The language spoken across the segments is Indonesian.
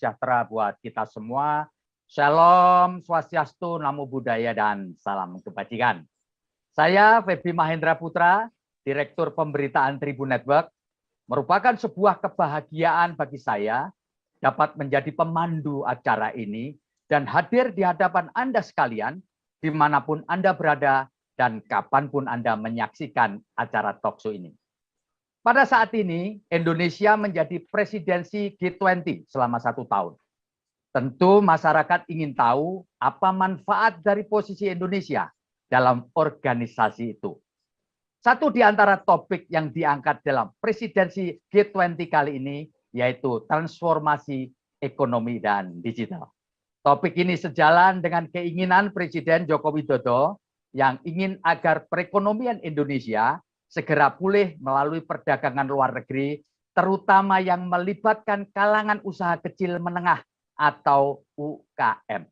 sejahtera buat kita semua. Shalom, Swastiastu, Namo Buddhaya, dan salam kebajikan. Saya Feby Mahendra Putra, Direktur Pemberitaan Tribun Network. Merupakan sebuah kebahagiaan bagi saya dapat menjadi pemandu acara ini dan hadir di hadapan Anda sekalian, dimanapun Anda berada dan kapanpun Anda menyaksikan acara talkshow ini. Pada saat ini, Indonesia menjadi presidensi G20 selama 1 tahun. Tentu masyarakat ingin tahu apa manfaat dari posisi Indonesia dalam organisasi itu. Satu di antara topik yang diangkat dalam presidensi G20 kali ini yaitu transformasi ekonomi dan digital. Topik ini sejalan dengan keinginan Presiden Joko Widodo yang ingin agar perekonomian Indonesia segera pulih melalui perdagangan luar negeri, terutama yang melibatkan kalangan usaha kecil menengah atau UKM.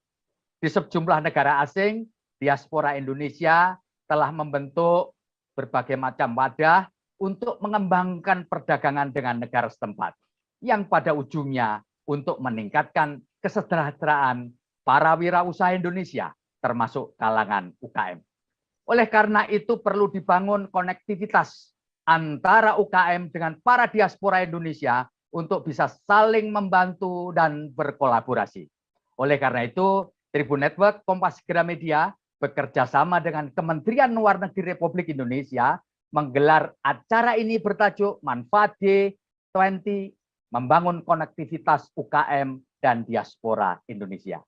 Di sejumlah negara asing, diaspora Indonesia telah membentuk berbagai macam wadah untuk mengembangkan perdagangan dengan negara setempat, yang pada ujungnya untuk meningkatkan kesejahteraan para wirausaha Indonesia, termasuk kalangan UKM. Oleh karena itu perlu dibangun konektivitas antara UKM dengan para diaspora Indonesia untuk bisa saling membantu dan berkolaborasi. Oleh karena itu, Tribun Network Kompas Gramedia bekerja sama dengan Kementerian Luar Negeri Republik Indonesia menggelar acara ini bertajuk Manfaat G20, membangun konektivitas UKM dan diaspora Indonesia.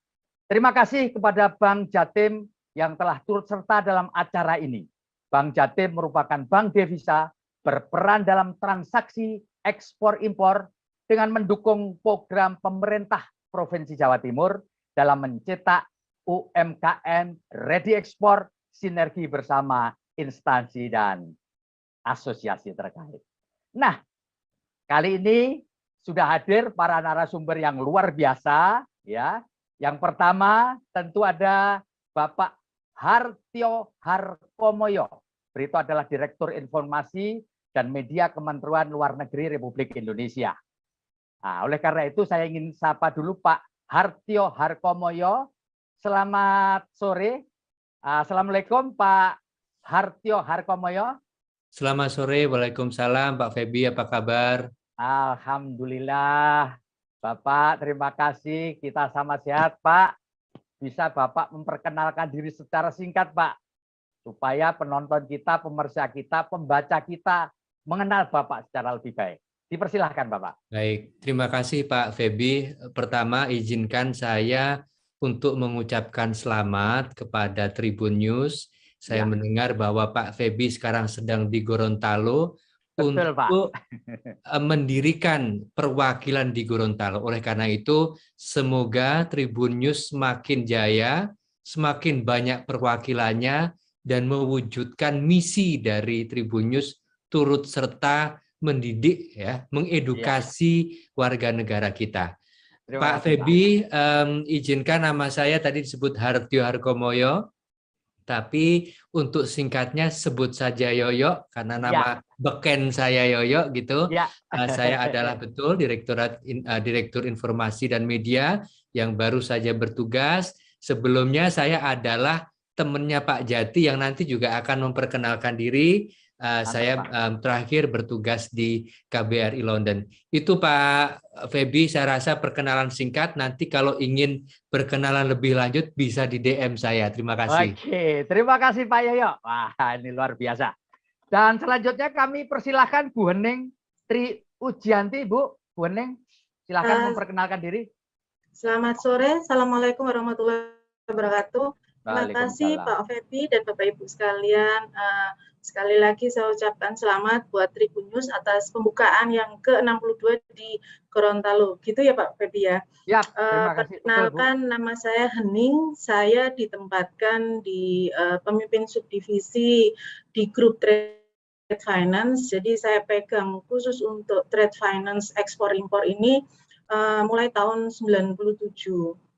Terima kasih kepada Bank Jatim yang telah turut serta dalam acara ini. Bank Jatim merupakan bank devisa berperan dalam transaksi ekspor-impor dengan mendukung program pemerintah Provinsi Jawa Timur dalam mencetak UMKM ready ekspor sinergi bersama instansi dan asosiasi terkait. Nah, kali ini sudah hadir para narasumber yang luar biasa, ya. Yang pertama tentu ada Bapak Hartio Harkomoyo. Beliau adalah Direktur Informasi dan Media Kementerian Luar Negeri Republik Indonesia. Nah, oleh karena itu saya ingin sapa dulu Pak Hartio Harkomoyo. Selamat sore. Assalamualaikum Pak Hartio Harkomoyo. Selamat sore, Waalaikumsalam Pak Feby, apa kabar? Alhamdulillah. Bapak, terima kasih. Kita sama sehat Pak. Bisa Bapak memperkenalkan diri secara singkat Pak. Supaya penonton kita, pemirsa kita, pembaca kita mengenal Bapak secara lebih baik. Dipersilahkan Bapak. Baik, terima kasih Pak Feby. Pertama izinkan saya untuk mengucapkan selamat kepada Tribun News. Saya mendengar bahwa Pak Feby sekarang sedang di Gorontalo. Betul, untuk Pak. mendirikan perwakilan di Gorontalo. Oleh karena itu, semoga Tribun News semakin jaya, semakin banyak perwakilannya, dan mewujudkan misi dari Tribun News turut serta mendidik, ya, mengedukasi warga negara kita. Pak Feby, izinkan nama saya tadi disebut Hartio Harkomoyo, tapi untuk singkatnya sebut saja Yoyo karena nama beken saya Yoyo gitu. Saya adalah betul Direktur Informasi dan Media yang baru saja bertugas. Sebelumnya saya adalah temannya Pak Jati yang nanti juga akan memperkenalkan diri. Saya terakhir bertugas di KBRI London. Itu Pak Feby, saya rasa perkenalan singkat. Nanti kalau ingin berkenalan lebih lanjut bisa di DM saya. Terima kasih. Oke, terima kasih Pak Yoyo. Wah, ini luar biasa. Dan selanjutnya kami persilahkan Bu Hening Tri Ujianti. Bu Hening, silakan memperkenalkan diri. Selamat sore. Assalamualaikum warahmatullahi wabarakatuh. Terima kasih Pak Feby dan Bapak Ibu sekalian. Sekali lagi saya ucapkan selamat buat Tribun News atas pembukaan yang ke-62 di Gorontalo. Gitu ya Pak Feby ya? Ya, terima kasih. Perkenalkan, nama saya Hening. Saya ditempatkan di pemimpin subdivisi di grup Trade Finance. Jadi saya pegang khusus untuk Trade Finance ekspor-impor ini mulai tahun 97.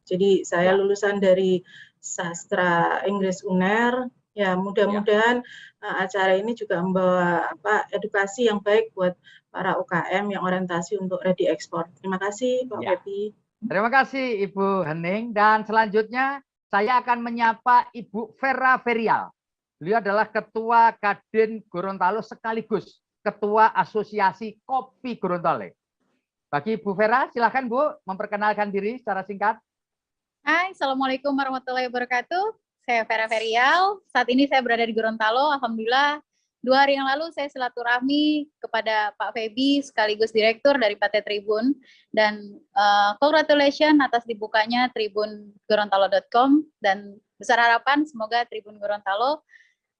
Jadi saya lulusan dari Sastra Inggris UNER. Ya, mudah-mudahan acara ini juga membawa edukasi yang baik buat para UKM yang orientasi untuk ready ekspor. Terima kasih Pak Feby. Terima kasih Ibu Hening, dan selanjutnya saya akan menyapa Ibu Vera Ferial. Beliau adalah Ketua Kadin Gorontalo sekaligus Ketua Asosiasi Kopi Gorontalo. Bagi Ibu Vera, silakan Bu memperkenalkan diri secara singkat. Hai, Assalamualaikum warahmatullahi wabarakatuh. Saya Vera Ferial. Saat ini saya berada di Gorontalo. Alhamdulillah, 2 hari yang lalu saya silaturahmi kepada Pak Feby sekaligus Direktur dari PT Tribun, dan congratulations atas dibukanya tribungorontalo.com, dan besar harapan semoga Tribun Gorontalo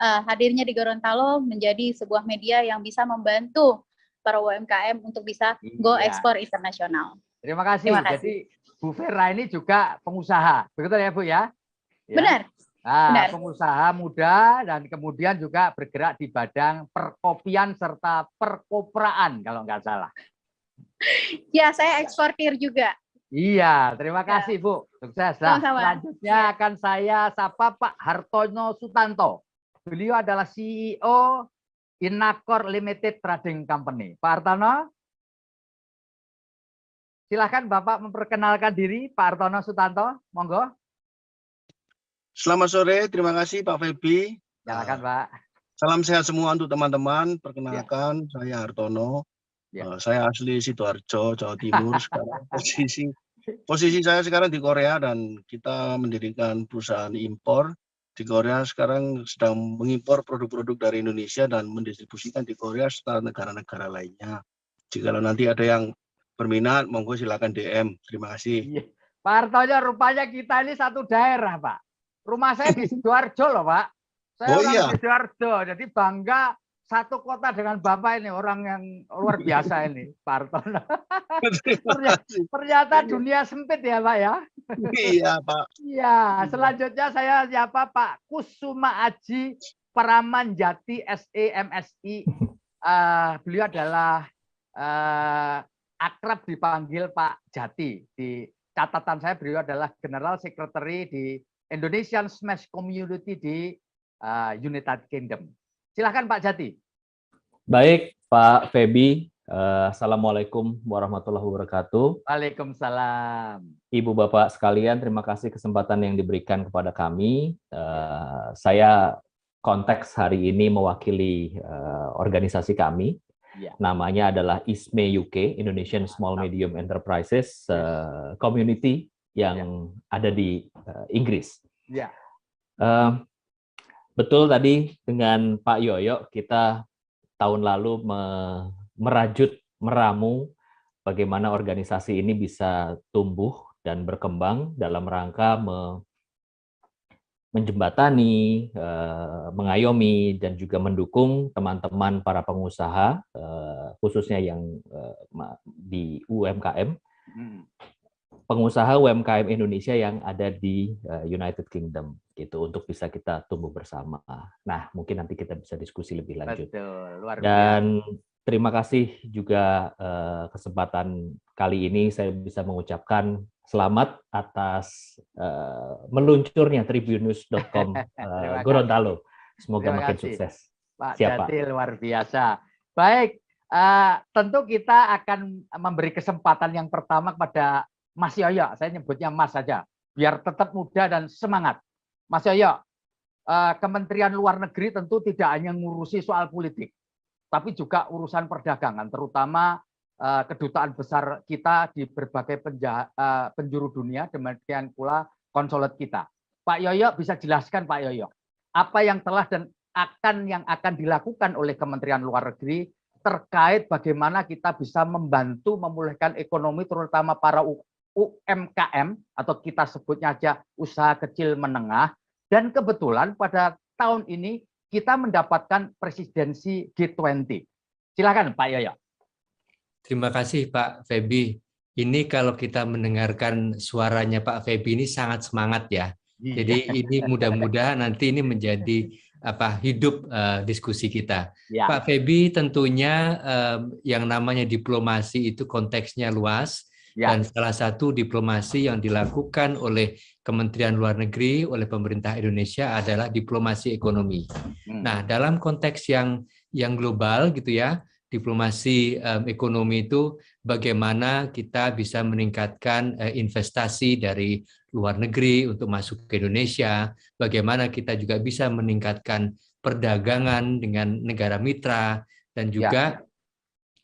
hadirnya di Gorontalo menjadi sebuah media yang bisa membantu para UMKM untuk bisa go ekspor internasional. Terima kasih. Jadi Bu Vera ini juga pengusaha, betul ya Bu ya? Benar. Nah, benar. Pengusaha muda dan kemudian juga bergerak di bidang perkopian serta perkopraan kalau nggak salah. Ya, saya eksportir juga. Iya, terima kasih Bu. Sukses. Nah, selanjutnya akan saya sapa Pak Hartono Sutanto. Beliau adalah CEO Innacor Limited Trading Company. Pak Hartono, silakan Bapak memperkenalkan diri. Pak Hartono Sutanto, monggo. Selamat sore, terima kasih Pak Feby. Silakan Pak. Salam sehat semua untuk teman-teman. Perkenalkan, saya Hartono. Saya asli Sidoarjo, Jawa Timur. Sekarang posisi saya sekarang di Korea, dan kita mendirikan perusahaan impor di Korea. Sekarang sedang mengimpor produk-produk dari Indonesia dan mendistribusikan di Korea serta negara-negara lainnya. Jika nanti ada yang berminat, monggo silakan DM. Terima kasih. Pak Hartono, rupanya kita ini satu daerah, Pak. Rumah saya di Sidoarjo loh, Pak. Saya orang di Sidoarjo, jadi bangga satu kota dengan Bapak ini, orang yang luar biasa ini, Pak Hartono. Ternyata dunia sempit ya, Pak ya. Iya, Pak. Iya, selanjutnya saya siapa Pak Kusuma Aji Pramanjati SEMSI. Beliau adalah akrab dipanggil Pak Jati. Di catatan saya beliau adalah General Secretary di Indonesian Smash Community di United Kingdom. Silahkan Pak Jati. Baik Pak Feby, Assalamualaikum warahmatullahi wabarakatuh. Waalaikumsalam. Ibu Bapak sekalian, terima kasih kesempatan yang diberikan kepada kami. Saya konteks hari ini mewakili organisasi kami. Namanya adalah ISME UK, Indonesian Small Medium Enterprises Community, yang ada di Inggris. Betul tadi dengan Pak Yoyo, kita tahun lalu meramu bagaimana organisasi ini bisa tumbuh dan berkembang dalam rangka menjembatani, mengayomi, dan juga mendukung teman-teman para pengusaha, khususnya yang di UMKM, pengusaha UMKM Indonesia yang ada di United Kingdom, gitu, untuk bisa kita tumbuh bersama. Nah, mungkin nanti kita bisa diskusi lebih lanjut. Betul, luar biasa. Dan terima kasih juga kesempatan kali ini saya bisa mengucapkan selamat atas meluncurnya tribunnews.com Gorontalo. Semoga makin sukses. Pak Jati, luar biasa. Baik, tentu kita akan memberi kesempatan yang pertama kepada Mas Yoyo, saya nyebutnya Mas saja, biar tetap muda dan semangat. Mas Yoyo, Kementerian Luar Negeri tentu tidak hanya ngurusi soal politik, tapi juga urusan perdagangan, terutama kedutaan besar kita di berbagai penjuru dunia, demikian pula konsulat kita. Pak Yoyo bisa jelaskan Pak Yoyo, apa yang telah dan yang akan dilakukan oleh Kementerian Luar Negeri terkait bagaimana kita bisa membantu memulihkan ekonomi, terutama para UMKM atau kita sebutnya aja usaha kecil menengah, dan kebetulan pada tahun ini kita mendapatkan presidensi G20. Silakan Pak Yoyo. Terima kasih Pak Feby. Ini kalau kita mendengarkan suaranya Pak Feby ini sangat semangat ya. Jadi ini mudah-mudahan nanti ini menjadi hidup diskusi kita. Pak Feby, tentunya yang namanya diplomasi itu konteksnya luas. Dan salah satu diplomasi yang dilakukan oleh Kementerian Luar Negeri, oleh pemerintah Indonesia adalah diplomasi ekonomi. Nah, dalam konteks yang global gitu ya, diplomasi ekonomi itu bagaimana kita bisa meningkatkan investasi dari luar negeri untuk masuk ke Indonesia, bagaimana kita juga bisa meningkatkan perdagangan dengan negara mitra, dan juga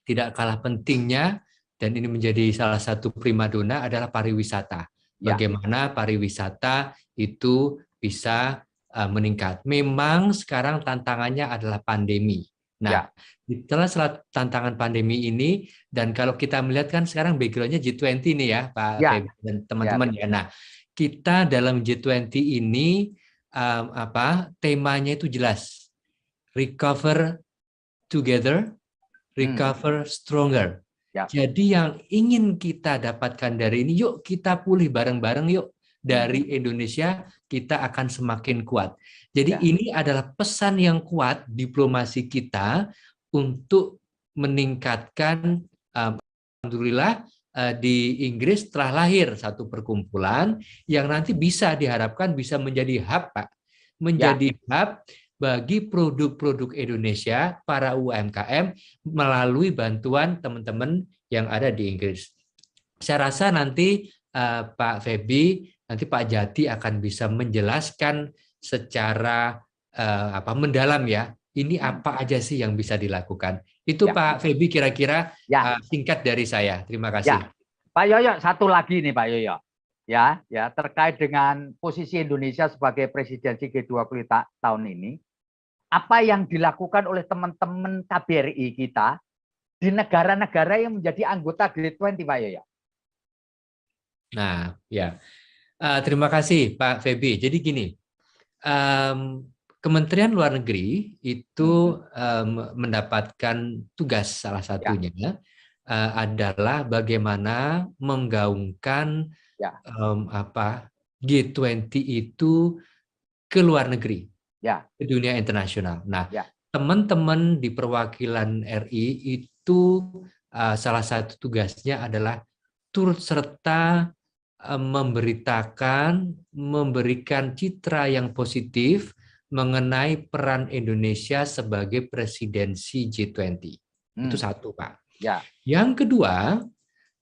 tidak kalah pentingnya, dan ini menjadi salah satu primadona adalah pariwisata. Bagaimana pariwisata itu bisa meningkat. Memang sekarang tantangannya adalah pandemi. Nah, setelah tantangan pandemi ini, dan kalau kita melihat kan sekarang background-nya G20 nih ya, Pak Feby dan teman-teman ya. Nah, kita dalam G20 ini temanya itu jelas, recover together, recover stronger. Jadi yang ingin kita dapatkan dari ini, yuk kita pulih bareng-bareng yuk. Dari Indonesia kita akan semakin kuat. Jadi ini adalah pesan yang kuat diplomasi kita untuk meningkatkan, alhamdulillah di Inggris telah lahir satu perkumpulan yang nanti bisa diharapkan bisa menjadi hub, Pak. Menjadi hub bagi produk-produk Indonesia, para UMKM, melalui bantuan teman-teman yang ada di Inggris. Saya rasa nanti Pak Feby, nanti Pak Jati akan bisa menjelaskan secara mendalam ya, ini apa aja sih yang bisa dilakukan. Itu Pak Feby kira-kira singkat dari saya. Terima kasih. Pak Yoyo, satu lagi nih Pak Yoyo. Ya, terkait dengan posisi Indonesia sebagai presidensi G20 tahun ini, apa yang dilakukan oleh teman-teman KBRI kita di negara-negara yang menjadi anggota G20, Pak Yoyo? Nah, ya. Terima kasih Pak Feby. Jadi gini, Kementerian Luar Negeri itu mendapatkan tugas salah satunya adalah bagaimana menggaungkan G20 itu ke luar negeri, ke dunia internasional. Nah, teman-teman di perwakilan RI itu salah satu tugasnya adalah turut serta memberitakan, memberikan citra yang positif mengenai peran Indonesia sebagai presidensi G20. Itu satu, Pak. Yang kedua,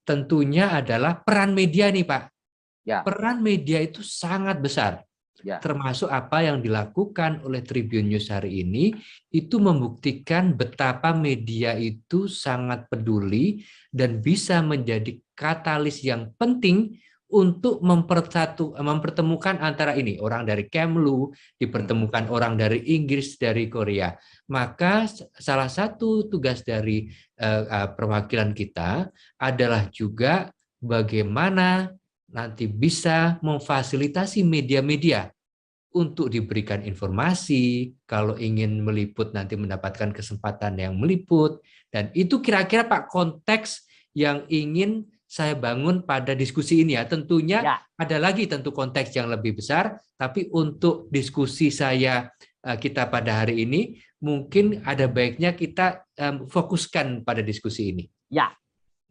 tentunya adalah peran media nih, Pak. Peran media itu sangat besar. Termasuk apa yang dilakukan oleh Tribun News hari ini, itu membuktikan betapa media itu sangat peduli dan bisa menjadi katalis yang penting untuk mempertemukan antara ini, orang dari Kemlu, dipertemukan orang dari Inggris, dari Korea. Maka salah satu tugas dari perwakilan kita adalah juga bagaimana nanti bisa memfasilitasi media-media untuk diberikan informasi, kalau ingin meliput nanti mendapatkan kesempatan yang meliput, dan itu kira-kira Pak konteks yang ingin saya bangun pada diskusi ini ya. Tentunya ada lagi tentu konteks yang lebih besar, tapi untuk diskusi kita pada hari ini mungkin ada baiknya kita fokuskan pada diskusi ini. Ya,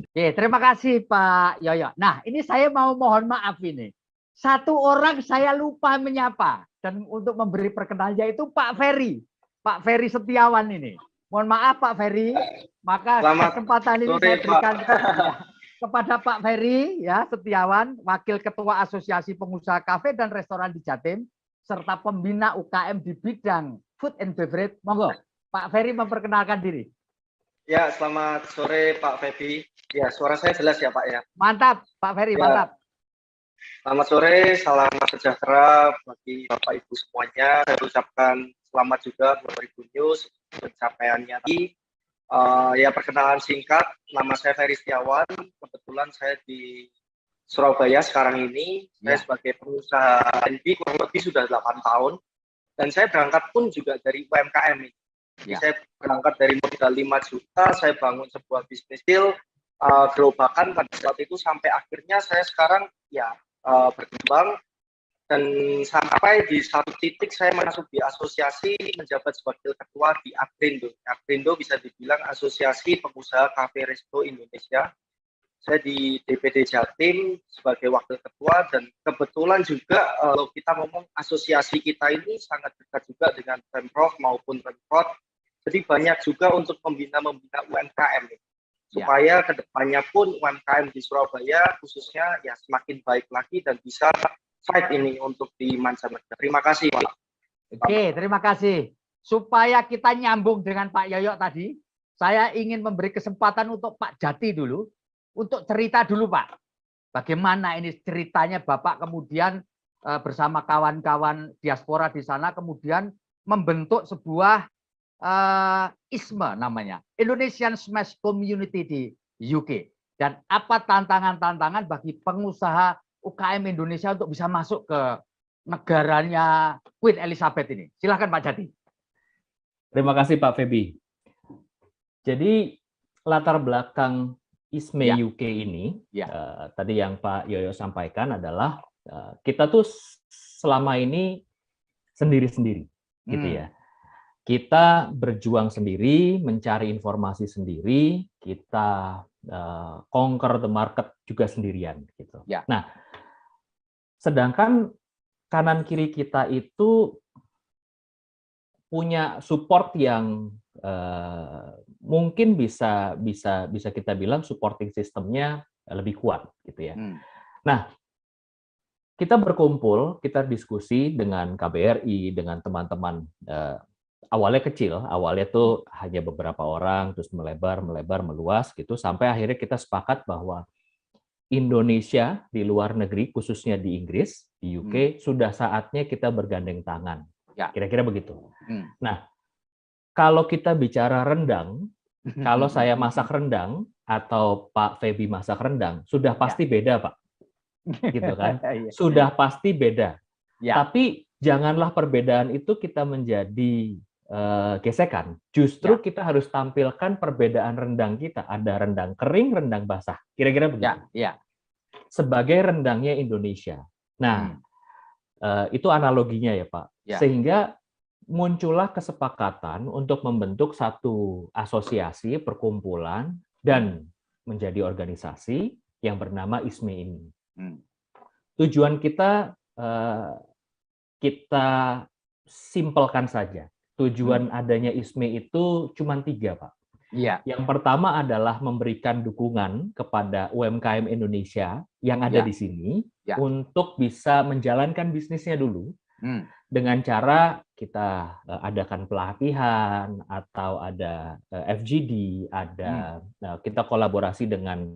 oke, terima kasih Pak Yoyo. Nah, ini saya mau mohon maaf ini. Satu orang saya lupa menyapa dan untuk memberi perkenalan yaitu Pak Ferry. Pak Ferry Setiawan ini. Mohon maaf Pak Ferry, maka kesempatan ini saya berikan kepada Pak Ferry Setiawan, Wakil Ketua Asosiasi Pengusaha Kafe dan Restoran di Jatim, serta pembina UKM di bidang food and beverage. Monggo, Pak Ferry memperkenalkan diri. Ya, selamat sore Pak Feby. Ya, suara saya jelas ya Pak ya. Mantap, Pak Ferry, mantap. Selamat sore, salam sejahtera bagi Bapak Ibu semuanya. Saya ucapkan selamat juga buat Tribun News pencapaiannya tadi. Ya, perkenalan singkat, nama saya Ferry Setiawan, kebetulan saya di Surabaya sekarang ini, saya sebagai pengusaha F&B kurang lebih sudah 8 tahun, dan saya berangkat pun juga dari UMKM ini. Jadi saya berangkat dari modal 5 juta, saya bangun sebuah bisnis deal, gerobakan pada saat itu sampai akhirnya saya sekarang berkembang, dan sampai di satu titik saya masuk di asosiasi menjabat sebagai ketua di Agrindo. Agrindo bisa dibilang Asosiasi Pengusaha Kafe Resto Indonesia. Saya di DPD Jatim sebagai wakil ketua, dan kebetulan juga kalau kita ngomong asosiasi kita ini sangat dekat juga dengan Pemprov maupun Pemprov. Jadi banyak juga untuk membina UMKM. supaya kedepannya pun UMKM di Surabaya khususnya ya semakin baik lagi dan bisa fight ini untuk di mancanegara. Terima kasih Pak. Oke, terima kasih. Supaya kita nyambung dengan Pak Yoyo tadi, saya ingin memberi kesempatan untuk Pak Jati dulu, untuk cerita dulu Pak. Bagaimana ini ceritanya Bapak kemudian bersama kawan-kawan diaspora di sana kemudian membentuk sebuah ISME namanya, Indonesian Smash Community di UK. Dan apa tantangan-tantangan bagi pengusaha UKM Indonesia untuk bisa masuk ke negaranya Queen Elizabeth ini. Silakan Pak Jati. Terima kasih Pak Feby. Jadi latar belakang ISME UK ini, tadi yang Pak Yoyo sampaikan adalah kita tuh selama ini sendiri-sendiri, gitu ya. Kita berjuang sendiri, mencari informasi sendiri, kita conquer the market juga sendirian, gitu. Nah, sedangkan kanan kiri kita itu punya support yang mungkin bisa kita bilang supporting sistemnya lebih kuat, gitu ya. Nah, kita berkumpul, kita diskusi dengan KBRI, dengan teman-teman. Awalnya kecil, awalnya tuh hanya beberapa orang, terus melebar, meluas, gitu, sampai akhirnya kita sepakat bahwa Indonesia di luar negeri, khususnya di Inggris, di UK, sudah saatnya kita bergandeng tangan. Kira-kira begitu. Nah, kalau kita bicara rendang, kalau saya masak rendang atau Pak Feby masak rendang, sudah pasti beda, Pak. Gitu kan? Sudah pasti beda. Tapi janganlah perbedaan itu kita menjadi gesekan. Justru kita harus tampilkan perbedaan rendang kita. Ada rendang kering, rendang basah. Kira-kira begitu. Sebagai rendangnya Indonesia. Nah, itu analoginya ya Pak. Sehingga muncullah kesepakatan untuk membentuk satu asosiasi, perkumpulan, dan menjadi organisasi yang bernama ISME ini. Tujuan kita, kita simpelkan saja. Tujuan adanya ISME itu cuma 3, Pak. Yang pertama adalah memberikan dukungan kepada UMKM Indonesia yang ada di sini untuk bisa menjalankan bisnisnya dulu dengan cara kita adakan pelatihan atau ada FGD, ada kita kolaborasi dengan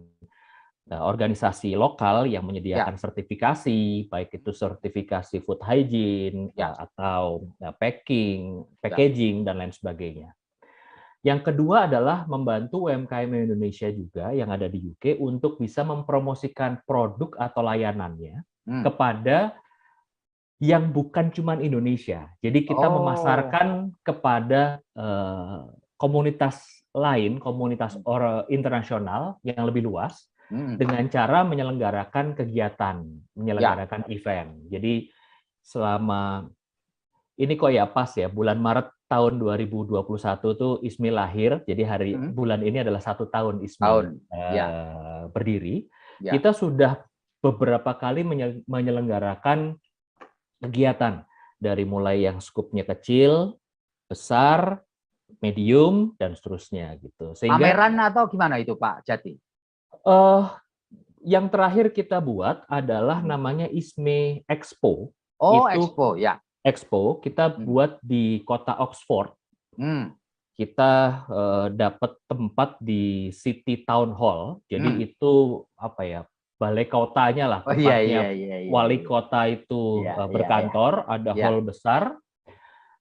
organisasi lokal yang menyediakan sertifikasi, baik itu sertifikasi food hygiene atau packaging dan lain sebagainya. Yang kedua adalah membantu UMKM Indonesia juga yang ada di UK untuk bisa mempromosikan produk atau layanannya kepada yang bukan cuma Indonesia. Jadi kita memasarkan kepada komunitas lain, komunitas internasional yang lebih luas, dengan cara menyelenggarakan kegiatan, menyelenggarakan event. Jadi selama ini kok ya pas ya, bulan Maret tahun 2021 tuh ISME lahir, jadi bulan ini adalah 1 tahun ISME berdiri. Kita sudah beberapa kali menyelenggarakan kegiatan, dari mulai yang skupnya kecil, besar, medium, dan seterusnya gitu. Sehingga, pameran atau gimana itu Pak Jati? Yang terakhir kita buat adalah namanya ISME Expo. Expo, ya. Expo kita buat di kota Oxford. Kita dapat tempat di City Town Hall. Jadi itu apa ya, balai kotanya lah, tempatnya wali kota itu berkantor, ada hall besar.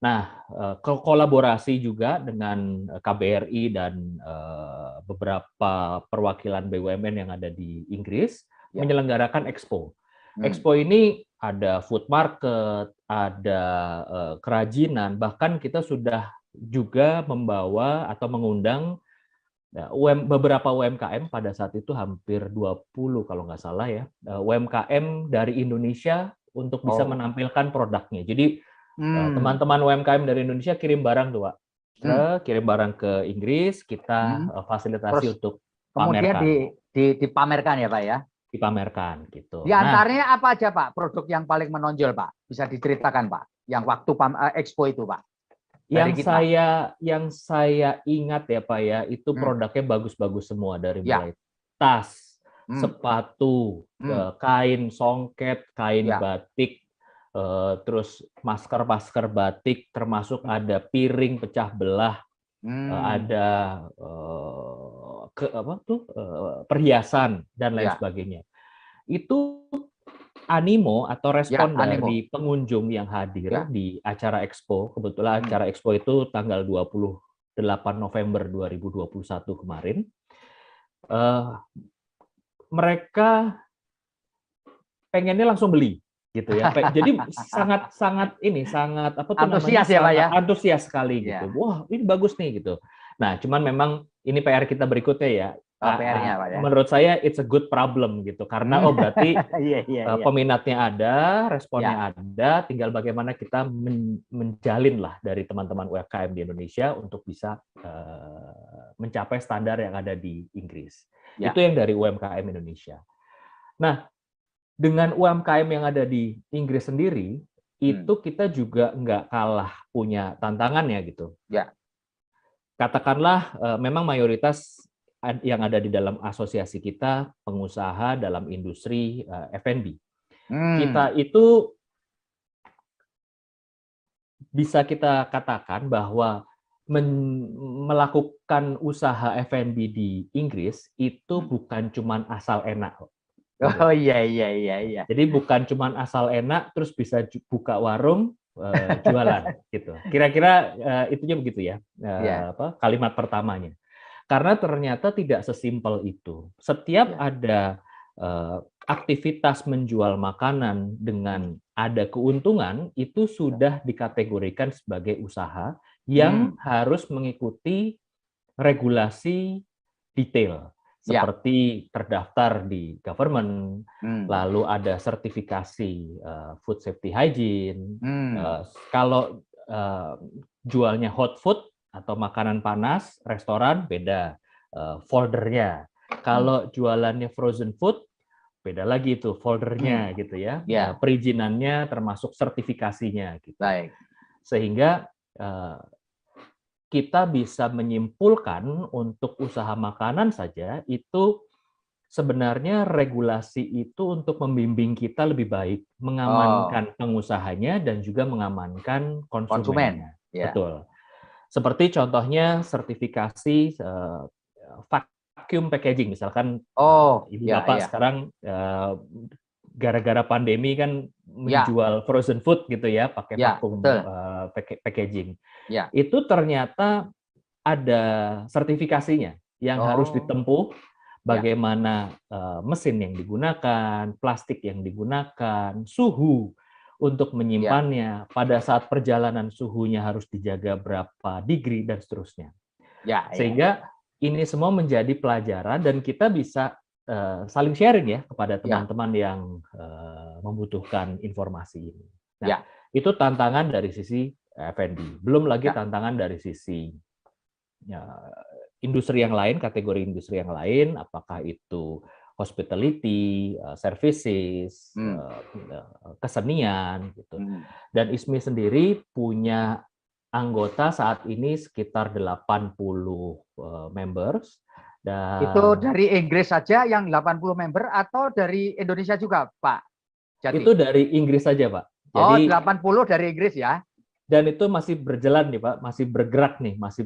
Nah, kolaborasi juga dengan KBRI dan beberapa perwakilan BUMN yang ada di Inggris menyelenggarakan Expo. Expo ini ada food market, ada kerajinan, bahkan kita sudah juga membawa atau mengundang beberapa UMKM, pada saat itu hampir 20 kalau nggak salah ya, UMKM dari Indonesia untuk bisa menampilkan produknya. Jadi teman-teman UMKM dari Indonesia kirim barang tuh Pak. Kirim barang ke Inggris, kita fasilitasi untuk pamerkan. Kemudian dipamerkan ya Pak ya? Dipamerkan gitu. Di antaranya apa aja Pak produk yang paling menonjol Pak? Bisa diceritakan Pak, yang waktu Expo itu Pak? Yang saya ingat ya Pak ya, itu produknya bagus-bagus semua dari mulai tas, sepatu, kain songket, kain batik, terus masker batik, termasuk ada piring pecah belah, ada perhiasan dan lain sebagainya. Itu animo atau respon dari pengunjung yang hadir di acara Expo. Kebetulan acara Expo itu tanggal 28 November 2021 kemarin. Mereka pengennya langsung beli gitu ya. Jadi sangat antusias ya Pak ya. Antusias sekali gitu. Wah, ini bagus nih gitu. Nah, cuman memang ini PR kita berikutnya ya. PR-nya, Pak, ya. Menurut saya it's a good problem gitu, karena berarti peminatnya ada, responnya ada, tinggal bagaimana kita menjalin lah dari teman-teman UMKM di Indonesia untuk bisa mencapai standar yang ada di Inggris. Itu yang dari UMKM Indonesia. Nah, dengan UMKM yang ada di Inggris sendiri, itu kita juga nggak kalah punya tantangannya gitu. Katakanlah memang mayoritas yang ada di dalam asosiasi kita pengusaha dalam industri F&B. Kita itu bisa kita katakan bahwa melakukan usaha F&B di Inggris itu bukan cuman asal enak. Oh iya. Jadi bukan cuman asal enak terus bisa buka warung jualan gitu. Kira-kira itunya begitu ya. Kalimat pertamanya. Karena ternyata tidak sesimpel itu. Setiap ada aktivitas menjual makanan dengan ada keuntungan, itu sudah dikategorikan sebagai usaha yang harus mengikuti regulasi detail. Seperti terdaftar di government, lalu ada sertifikasi food safety hygiene. Kalau jualnya hot food, atau makanan panas, restoran beda foldernya. Kalau jualannya frozen food, beda lagi itu foldernya gitu ya. Perizinannya termasuk sertifikasinya gitu. Sehingga kita bisa menyimpulkan untuk usaha makanan saja itu sebenarnya regulasi itu untuk membimbing kita lebih baik, mengamankan pengusahanya dan juga mengamankan konsumennya. Betul. Seperti contohnya sertifikasi vacuum packaging, misalkan Ibu Bapak sekarang gara-gara pandemi kan menjual frozen food gitu ya, pakai vacuum packaging. Itu ternyata ada sertifikasinya yang harus ditempuh, bagaimana mesin yang digunakan, plastik yang digunakan, suhu untuk menyimpannya, pada saat perjalanan suhunya harus dijaga berapa degree dan seterusnya. Sehingga ini semua menjadi pelajaran dan kita bisa saling sharing ya kepada teman-teman yang membutuhkan informasi ini. Nah, itu tantangan dari sisi F&B. Belum lagi tantangan dari sisi industri yang lain, kategori industri yang lain, apakah itu hospitality, services, kesenian, gitu. Dan ISMI sendiri punya anggota saat ini sekitar 80 members. Dan itu dari Inggris saja yang 80 member atau dari Indonesia juga, Pak Jati? Itu dari Inggris saja, Pak. Jadi, 80 dari Inggris ya? Dan itu masih berjalan nih, Pak, masih bergerak nih, masih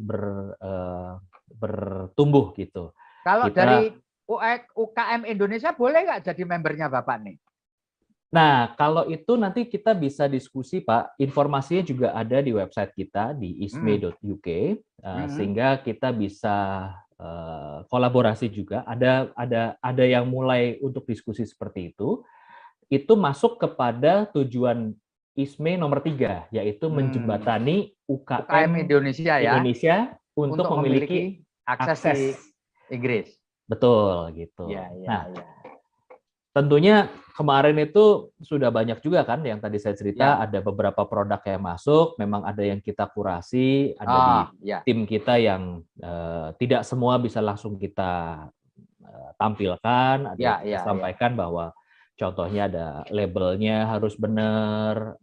bertumbuh gitu. Kalau dari UKM Indonesia boleh nggak jadi membernya Bapak nih? Nah, kalau itu nanti kita bisa diskusi, Pak. Informasinya juga ada di website kita di isme.uk, sehingga kita bisa kolaborasi juga. Ada yang mulai untuk diskusi seperti itu. Itu masuk kepada tujuan ISME nomor 3, yaitu menjembatani UKM Indonesia untuk memiliki akses Inggris. Betul gitu. Tentunya kemarin itu sudah banyak juga kan yang tadi saya cerita, ada beberapa produk yang masuk, memang ada yang kita kurasi, ada di tim kita yang tidak semua bisa langsung kita tampilkan, ada yang kita sampaikan bahwa contohnya ada labelnya harus benar,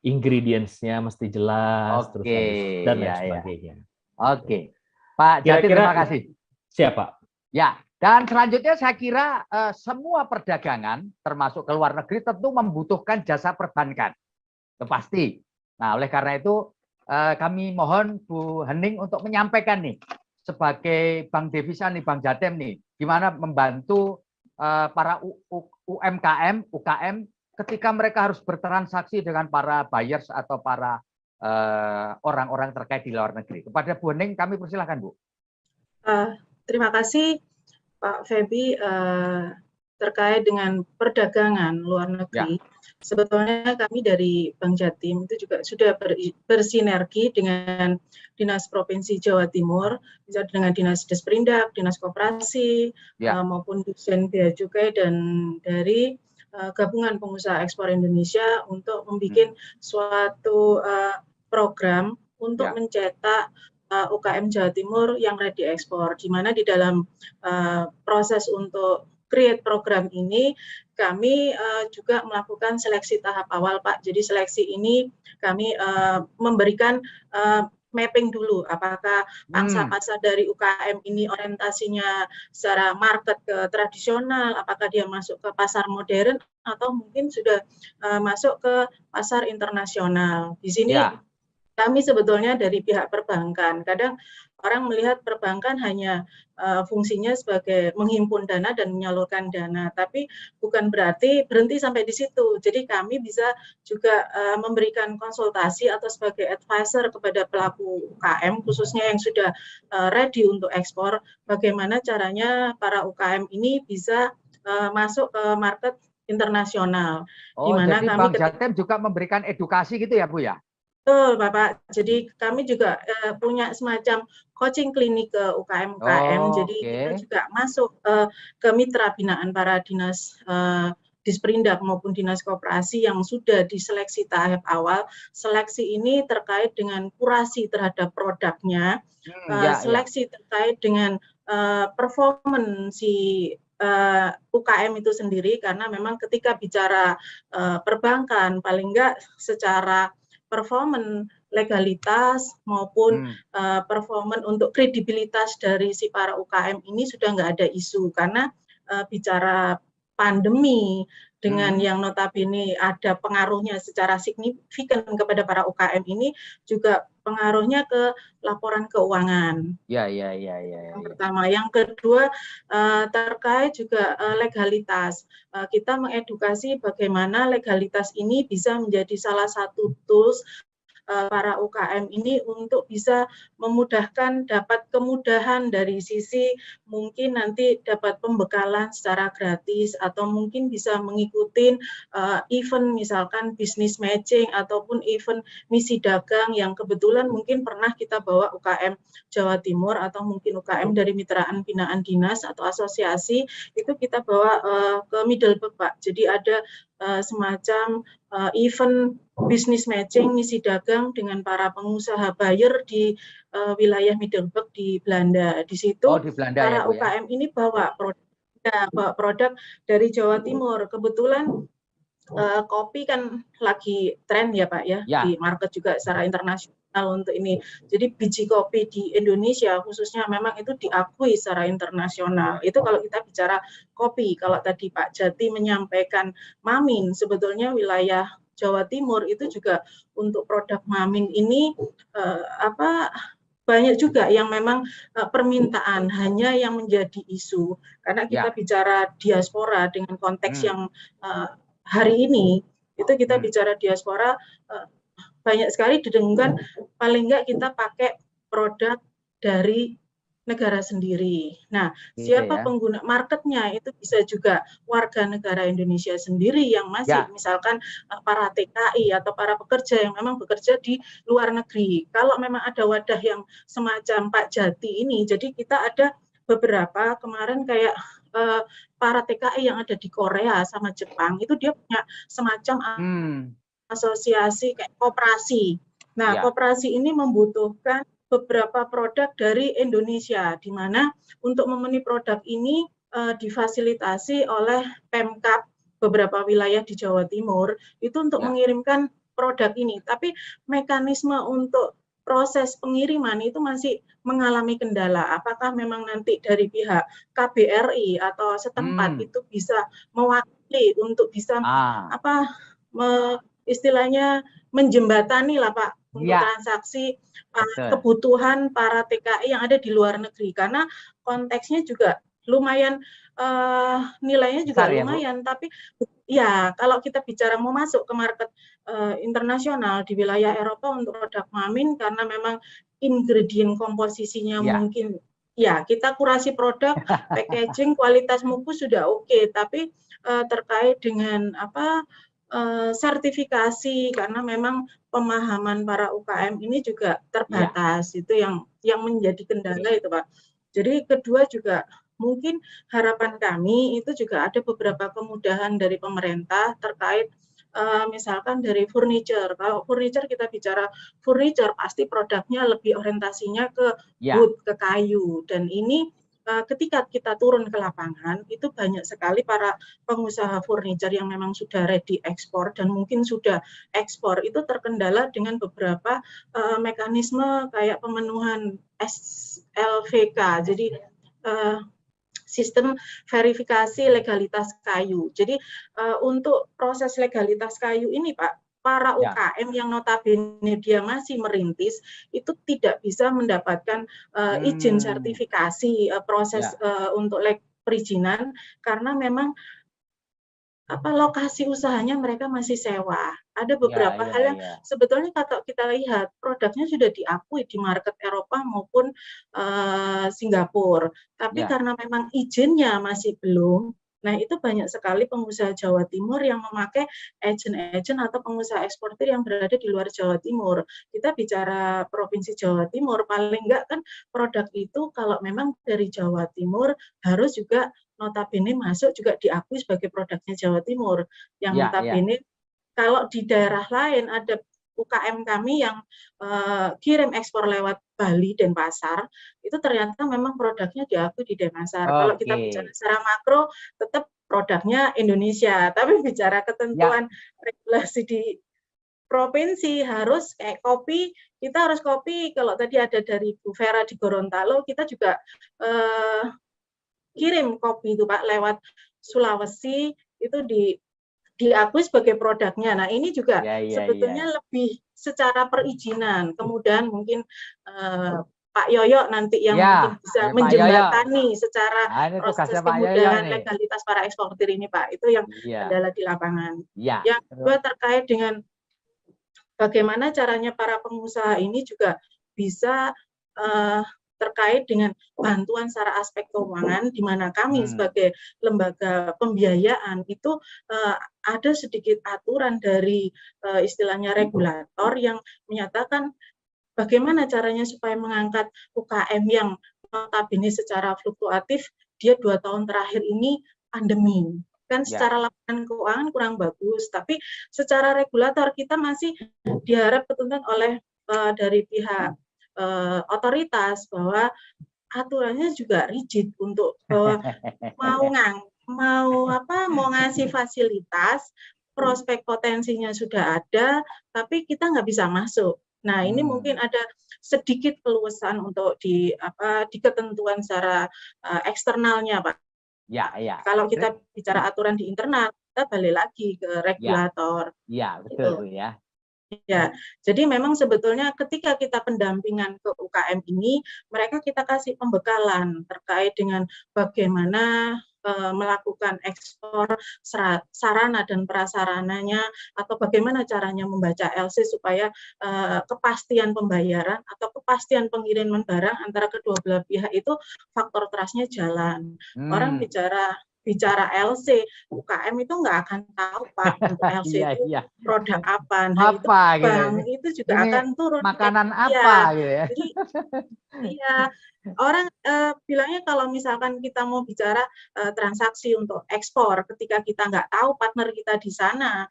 ingredients-nya mesti jelas, terus dan lain sebagainya. Oke, Pak Jati, terima kasih. Siapa? Ya, dan selanjutnya saya kira semua perdagangan, termasuk ke luar negeri, tentu membutuhkan jasa perbankan. Itu pasti. Nah, oleh karena itu kami mohon Bu Hening untuk menyampaikan nih, sebagai Bank Devisa nih, Bank Jatim nih, gimana membantu para UMKM, UKM, ketika mereka harus bertransaksi dengan para buyers atau para orang-orang terkait di luar negeri. Kepada Bu Hening, kami persilahkan, Bu. Terima kasih, Pak Feby. Terkait dengan perdagangan luar negeri, sebetulnya kami dari Bank Jatim itu juga sudah bersinergi dengan Dinas Provinsi Jawa Timur, misalnya dengan Dinas Disperindak, Dinas Koperasi, maupun Ditjen Bea Cukai, dan dari Gabungan Pengusaha Ekspor Indonesia untuk membuat suatu program untuk mencetak UKM Jawa Timur yang ready ekspor, di mana di dalam proses untuk create program ini kami juga melakukan seleksi tahap awal, Pak. Jadi seleksi ini kami memberikan mapping dulu, apakah pangsa pasar dari UKM ini orientasinya secara market ke tradisional, apakah dia masuk ke pasar modern atau mungkin sudah masuk ke pasar internasional. Di sini kami sebetulnya dari pihak perbankan, kadang orang melihat perbankan hanya fungsinya sebagai menghimpun dana dan menyalurkan dana, tapi bukan berarti berhenti sampai di situ. Jadi kami bisa juga memberikan konsultasi atau sebagai advisor kepada pelaku UKM, khususnya yang sudah ready untuk ekspor, bagaimana caranya para UKM ini bisa masuk ke market internasional. Oh, jadi Bank Jatim juga memberikan edukasi gitu ya, Bu ya? Betul, Bapak. Jadi kami juga punya semacam coaching klinik ke UKM-UKM. Jadi kita juga masuk ke mitra binaan para dinas Disperindak maupun dinas koperasi yang sudah diseleksi tahap awal. Seleksi ini terkait dengan kurasi terhadap produknya, seleksi terkait dengan performance si UKM itu sendiri, karena memang ketika bicara perbankan, paling enggak secara performan legalitas maupun performan untuk kredibilitas dari si para UKM ini sudah nggak ada isu, karena bicara pandemi dengan yang notabene ada pengaruhnya secara signifikan kepada para UKM ini juga pengaruhnya ke laporan keuangan. Yang pertama, yang kedua terkait juga legalitas. Kita mengedukasi bagaimana legalitas ini bisa menjadi salah satu tools para UKM ini untuk bisa memudahkan, dapat kemudahan dari sisi mungkin nanti dapat pembekalan secara gratis atau mungkin bisa mengikuti event misalkan business matching ataupun event misi dagang yang kebetulan mungkin pernah kita bawa UKM Jawa Timur atau mungkin UKM dari mitraan binaan dinas atau asosiasi, itu kita bawa ke Middelburg, Pak. Jadi ada semacam event business matching misi dagang dengan para pengusaha buyer di wilayah Middelburg di Belanda. Di situ para UKM ini bawa produk dari Jawa Timur. Kebetulan kopi kan lagi tren ya, Pak, ya di market juga secara internasional untuk ini. Jadi biji kopi di Indonesia khususnya memang itu diakui secara internasional. Itu kalau kita bicara kopi. Kalau tadi Pak Jati menyampaikan Mamin, sebetulnya wilayah Jawa Timur itu juga untuk produk Mamin ini banyak juga yang memang permintaan, hanya yang menjadi isu. Karena kita bicara diaspora dengan konteks yang hari ini, itu kita bicara diaspora, banyak sekali didengungkan, paling enggak kita pakai produk dari negara sendiri. Nah, siapa pengguna marketnya itu bisa juga warga negara Indonesia sendiri yang masih misalkan para TKI atau para pekerja yang memang bekerja di luar negeri. Kalau memang ada wadah yang semacam Pak Jati ini, jadi kita ada beberapa kemarin kayak para TKI yang ada di Korea sama Jepang, itu dia punya semacam asosiasi kayak koperasi. Nah, koperasi ini membutuhkan beberapa produk dari Indonesia, di mana untuk memenuhi produk ini difasilitasi oleh Pemkab beberapa wilayah di Jawa Timur itu untuk mengirimkan produk ini, tapi mekanisme untuk proses pengiriman itu masih mengalami kendala. Apakah memang nanti dari pihak KBRI atau setempat itu bisa mewakili untuk bisa istilahnya menjembatani lah Pak untuk transaksi kebutuhan para TKI yang ada di luar negeri, karena konteksnya juga lumayan nilainya juga lumayan, tapi ya kalau kita bicara mau masuk ke market internasional di wilayah Eropa untuk produk Mamin, karena memang ingredient komposisinya mungkin ya kita kurasi produk, packaging, kualitas muku sudah oke, tapi terkait dengan sertifikasi, karena memang pemahaman para UKM ini juga terbatas, itu yang menjadi kendala itu Pak. Jadi kedua juga mungkin harapan kami itu juga ada beberapa kemudahan dari pemerintah terkait misalkan dari furniture. Kalau furniture kita bicara furniture pasti produknya lebih orientasinya ke wood, ke kayu, dan ini ketika kita turun ke lapangan itu banyak sekali para pengusaha furniture yang memang sudah ready ekspor dan mungkin sudah ekspor itu terkendala dengan beberapa mekanisme kayak pemenuhan SLVK, jadi sistem verifikasi legalitas kayu. Jadi untuk proses legalitas kayu ini Pak, para UKM yang notabene dia masih merintis itu tidak bisa mendapatkan izin sertifikasi proses untuk perizinan, karena memang lokasi usahanya mereka masih sewa. Ada beberapa hal yang sebetulnya kalau kita lihat produknya sudah diakui di market Eropa maupun Singapura, tapi karena memang izinnya masih belum. Nah, itu banyak sekali pengusaha Jawa Timur yang memakai agen-agen atau pengusaha eksportir yang berada di luar Jawa Timur. Kita bicara Provinsi Jawa Timur, paling enggak kan produk itu kalau memang dari Jawa Timur harus juga notabene masuk juga diakui sebagai produknya Jawa Timur. Yang notabene kalau di daerah lain ada UKM kami yang kirim ekspor lewat Bali, Denpasar, itu ternyata memang produknya diakui di Denpasar. Kalau kita bicara secara makro, tetap produknya Indonesia. Tapi bicara ketentuan regulasi di provinsi harus kayak kopi, kita harus kopi. Kalau tadi ada dari Bu Vera di Gorontalo, kita juga kirim kopi itu Pak lewat Sulawesi, itu diakui sebagai produknya. Nah, ini juga sebetulnya lebih secara perizinan. Kemudian mungkin Pak Yoyo nanti yang mungkin bisa menjembatani secara proses kemudahan legalitas para eksportir ini Pak. Itu yang kendala di lapangan. Yang kedua terkait dengan bagaimana caranya para pengusaha ini juga bisa terkait dengan bantuan secara aspek keuangan, di mana kami sebagai lembaga pembiayaan itu ada sedikit aturan dari istilahnya regulator yang menyatakan bagaimana caranya supaya mengangkat UKM yang notabene secara fluktuatif, dia 2 tahun terakhir ini pandemi. Kan secara laporan keuangan kurang bagus, tapi secara regulator kita masih diharap betul oleh dari pihak otoritas bahwa aturannya juga rigid untuk mau ngasih fasilitas, prospek potensinya sudah ada, tapi kita nggak bisa masuk. Nah, ini mungkin ada sedikit keluasan untuk di ketentuan secara eksternalnya, Pak. Kalau kita bicara aturan di internal, kita balik lagi ke regulator. Betul ya. Ya, jadi memang sebetulnya ketika kita pendampingan ke UKM ini, mereka kita kasih pembekalan terkait dengan bagaimana melakukan ekspor sarana dan prasarananya, atau bagaimana caranya membaca LC supaya kepastian pembayaran atau kepastian pengiriman barang antara kedua belah pihak itu faktor trust-nya jalan. Orang bicara LC, UKM itu nggak akan tahu Pak untuk LC itu produk apa. Nah, bank itu juga akan turun. Makanan apa gitu ya. Jadi, orang bilangnya kalau misalkan kita mau bicara transaksi untuk ekspor, ketika kita nggak tahu partner kita di sana,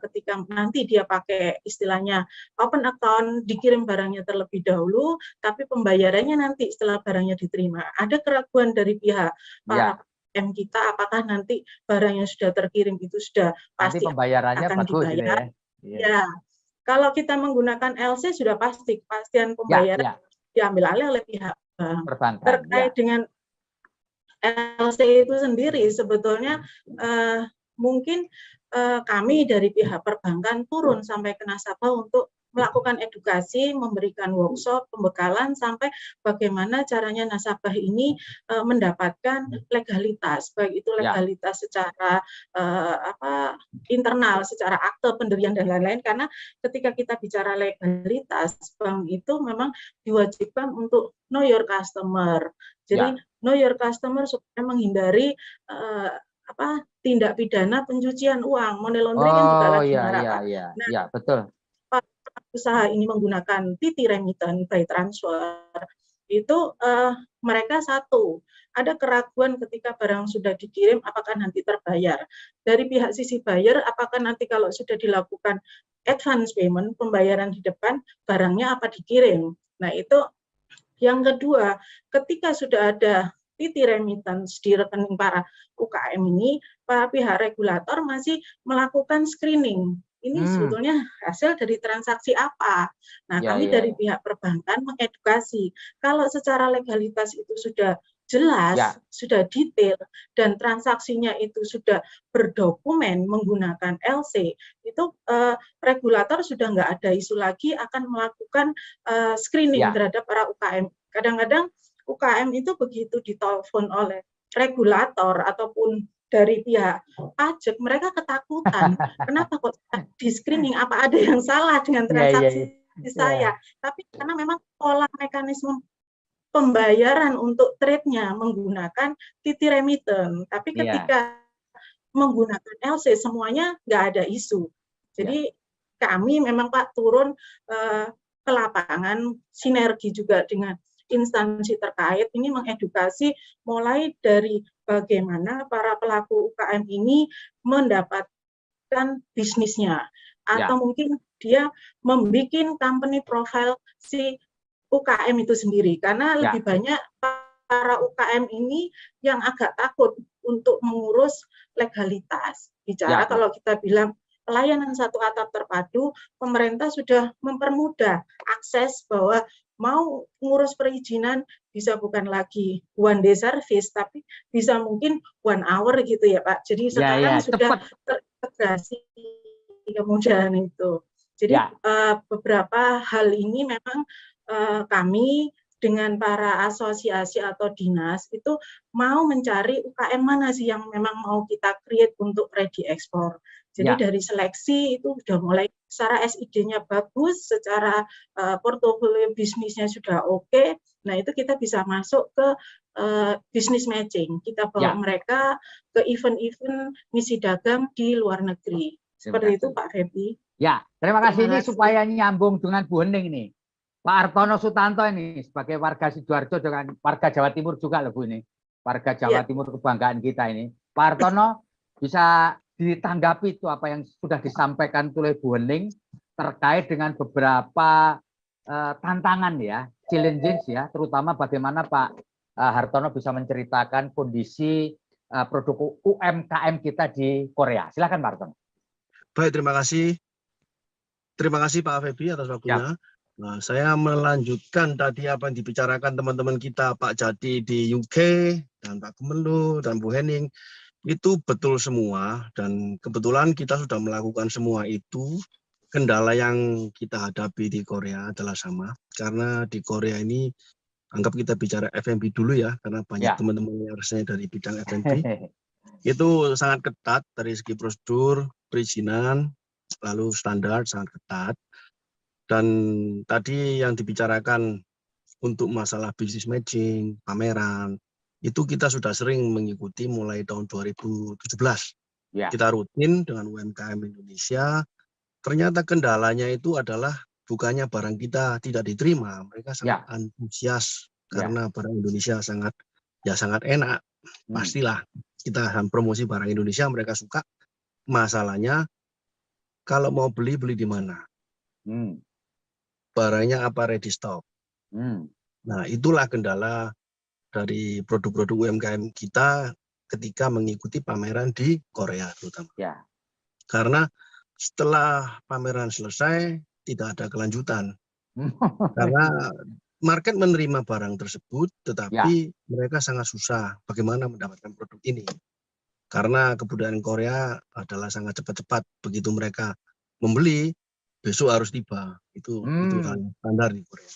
ketika nanti dia pakai istilahnya open account, dikirim barangnya terlebih dahulu, tapi pembayarannya nanti setelah barangnya diterima. Ada keraguan dari pihak para kita, apakah nanti barang yang sudah terkirim itu sudah pasti nanti pembayarannya akan bagus dibayar. gitu ya. Kalau kita menggunakan LC sudah pasti kepastian pembayaran diambil alih oleh pihak bank. Perbankan, terkait dengan LC itu sendiri sebetulnya mungkin kami dari pihak perbankan turun sampai ke nasabah untuk melakukan edukasi, memberikan workshop, pembekalan sampai bagaimana caranya nasabah ini mendapatkan legalitas, baik itu legalitas secara internal, secara akte pendirian dan lain-lain. Karena ketika kita bicara legalitas, bank itu memang diwajibkan untuk know your customer. Jadi know your customer supaya menghindari tindak pidana pencucian uang, money laundering kan juga lagi marak. Nah, betul. Usaha ini menggunakan TT remittance by transfer itu mereka satu ada keraguan ketika barang sudah dikirim apakah nanti terbayar. Dari pihak sisi buyer apakah nanti kalau sudah dilakukan advance payment pembayaran di depan barangnya apa dikirim. Nah itu yang kedua, ketika sudah ada TT remittance di rekening para UKM ini, para pihak regulator masih melakukan screening. Ini sebetulnya hasil dari transaksi apa. Nah, kami dari pihak perbankan mengedukasi. Kalau secara legalitas itu sudah jelas, sudah detail, dan transaksinya itu sudah berdokumen menggunakan LC, itu regulator sudah nggak ada isu lagi akan melakukan screening terhadap para UKM. Kadang-kadang UKM itu begitu ditelepon oleh regulator ataupun dari pihak pajak, mereka ketakutan. Kenapa kok di screening? Apa ada yang salah dengan transaksi saya? Tapi karena memang pola mekanisme pembayaran untuk trade-nya menggunakan TT remittance. Tapi ketika menggunakan LC, semuanya nggak ada isu. Jadi kami memang Pak turun ke lapangan, sinergi juga dengan instansi terkait ini mengedukasi mulai dari bagaimana para pelaku UKM ini mendapatkan bisnisnya atau mungkin dia membuat company profile si UKM itu sendiri karena lebih banyak para UKM ini yang agak takut untuk mengurus legalitas. Bicara kalau kita bilang pelayanan satu atap terpadu, pemerintah sudah mempermudah akses bahwa mau ngurus perizinan bisa bukan lagi one day service, tapi bisa mungkin 1 hour gitu ya Pak. Jadi sekarang sudah terintegrasi kemudahan itu. Jadi beberapa hal ini memang kami dengan para asosiasi atau dinas itu mau mencari UKM mana sih yang memang mau kita create untuk ready ekspor. Jadi dari seleksi itu sudah mulai secara SID-nya bagus, secara portofolio bisnisnya sudah oke. Nah itu kita bisa masuk ke business matching. Kita bawa mereka ke event-event misi dagang di luar negeri. Seperti itu Pak Feby. Ya, terima kasih. Ini supaya nyambung dengan Bu Hening nih. Pak Hartono Sutanto ini sebagai warga Sidoarjo dengan warga Jawa Timur juga loh Bu ini. Warga Jawa Timur kebanggaan kita ini. Pak Hartono bisa ditanggapi itu apa yang sudah disampaikan oleh Bu Hening terkait dengan beberapa tantangan ya, challenges ya, terutama bagaimana Pak Hartono bisa menceritakan kondisi produk UMKM kita di Korea. Silakan Pak Hartono. Baik, terima kasih. Terima kasih Pak Feby atas waktunya. Nah, saya melanjutkan tadi apa yang dibicarakan teman-teman kita Pak Jati di UK dan Pak Kemenlu dan Bu Hening. Itu betul semua dan kebetulan kita sudah melakukan semua itu. Kendala yang kita hadapi di Korea adalah sama karena di Korea ini anggap kita bicara F&B dulu ya karena banyak teman-teman yang rasanya dari bidang F&B itu sangat ketat dari segi prosedur, perizinan, lalu standar sangat ketat. Dan tadi yang dibicarakan untuk masalah business matching, pameran, itu kita sudah sering mengikuti mulai tahun 2017. Kita rutin dengan UMKM Indonesia. Ternyata kendalanya itu adalah bukannya barang kita tidak diterima, mereka sangat antusias karena barang Indonesia sangat enak. Pastilah kita promosi barang Indonesia mereka suka. Masalahnya kalau mau beli di mana? Barangnya apa ready stock. Nah, itulah kendala dari produk-produk UMKM kita ketika mengikuti pameran di Korea terutama. Karena setelah pameran selesai, tidak ada kelanjutan. Karena market menerima barang tersebut, tetapi mereka sangat susah bagaimana mendapatkan produk ini. Karena kebudayaan Korea adalah sangat cepat-cepat. Begitu mereka membeli, besok harus tiba. Itu kan standar di Korea.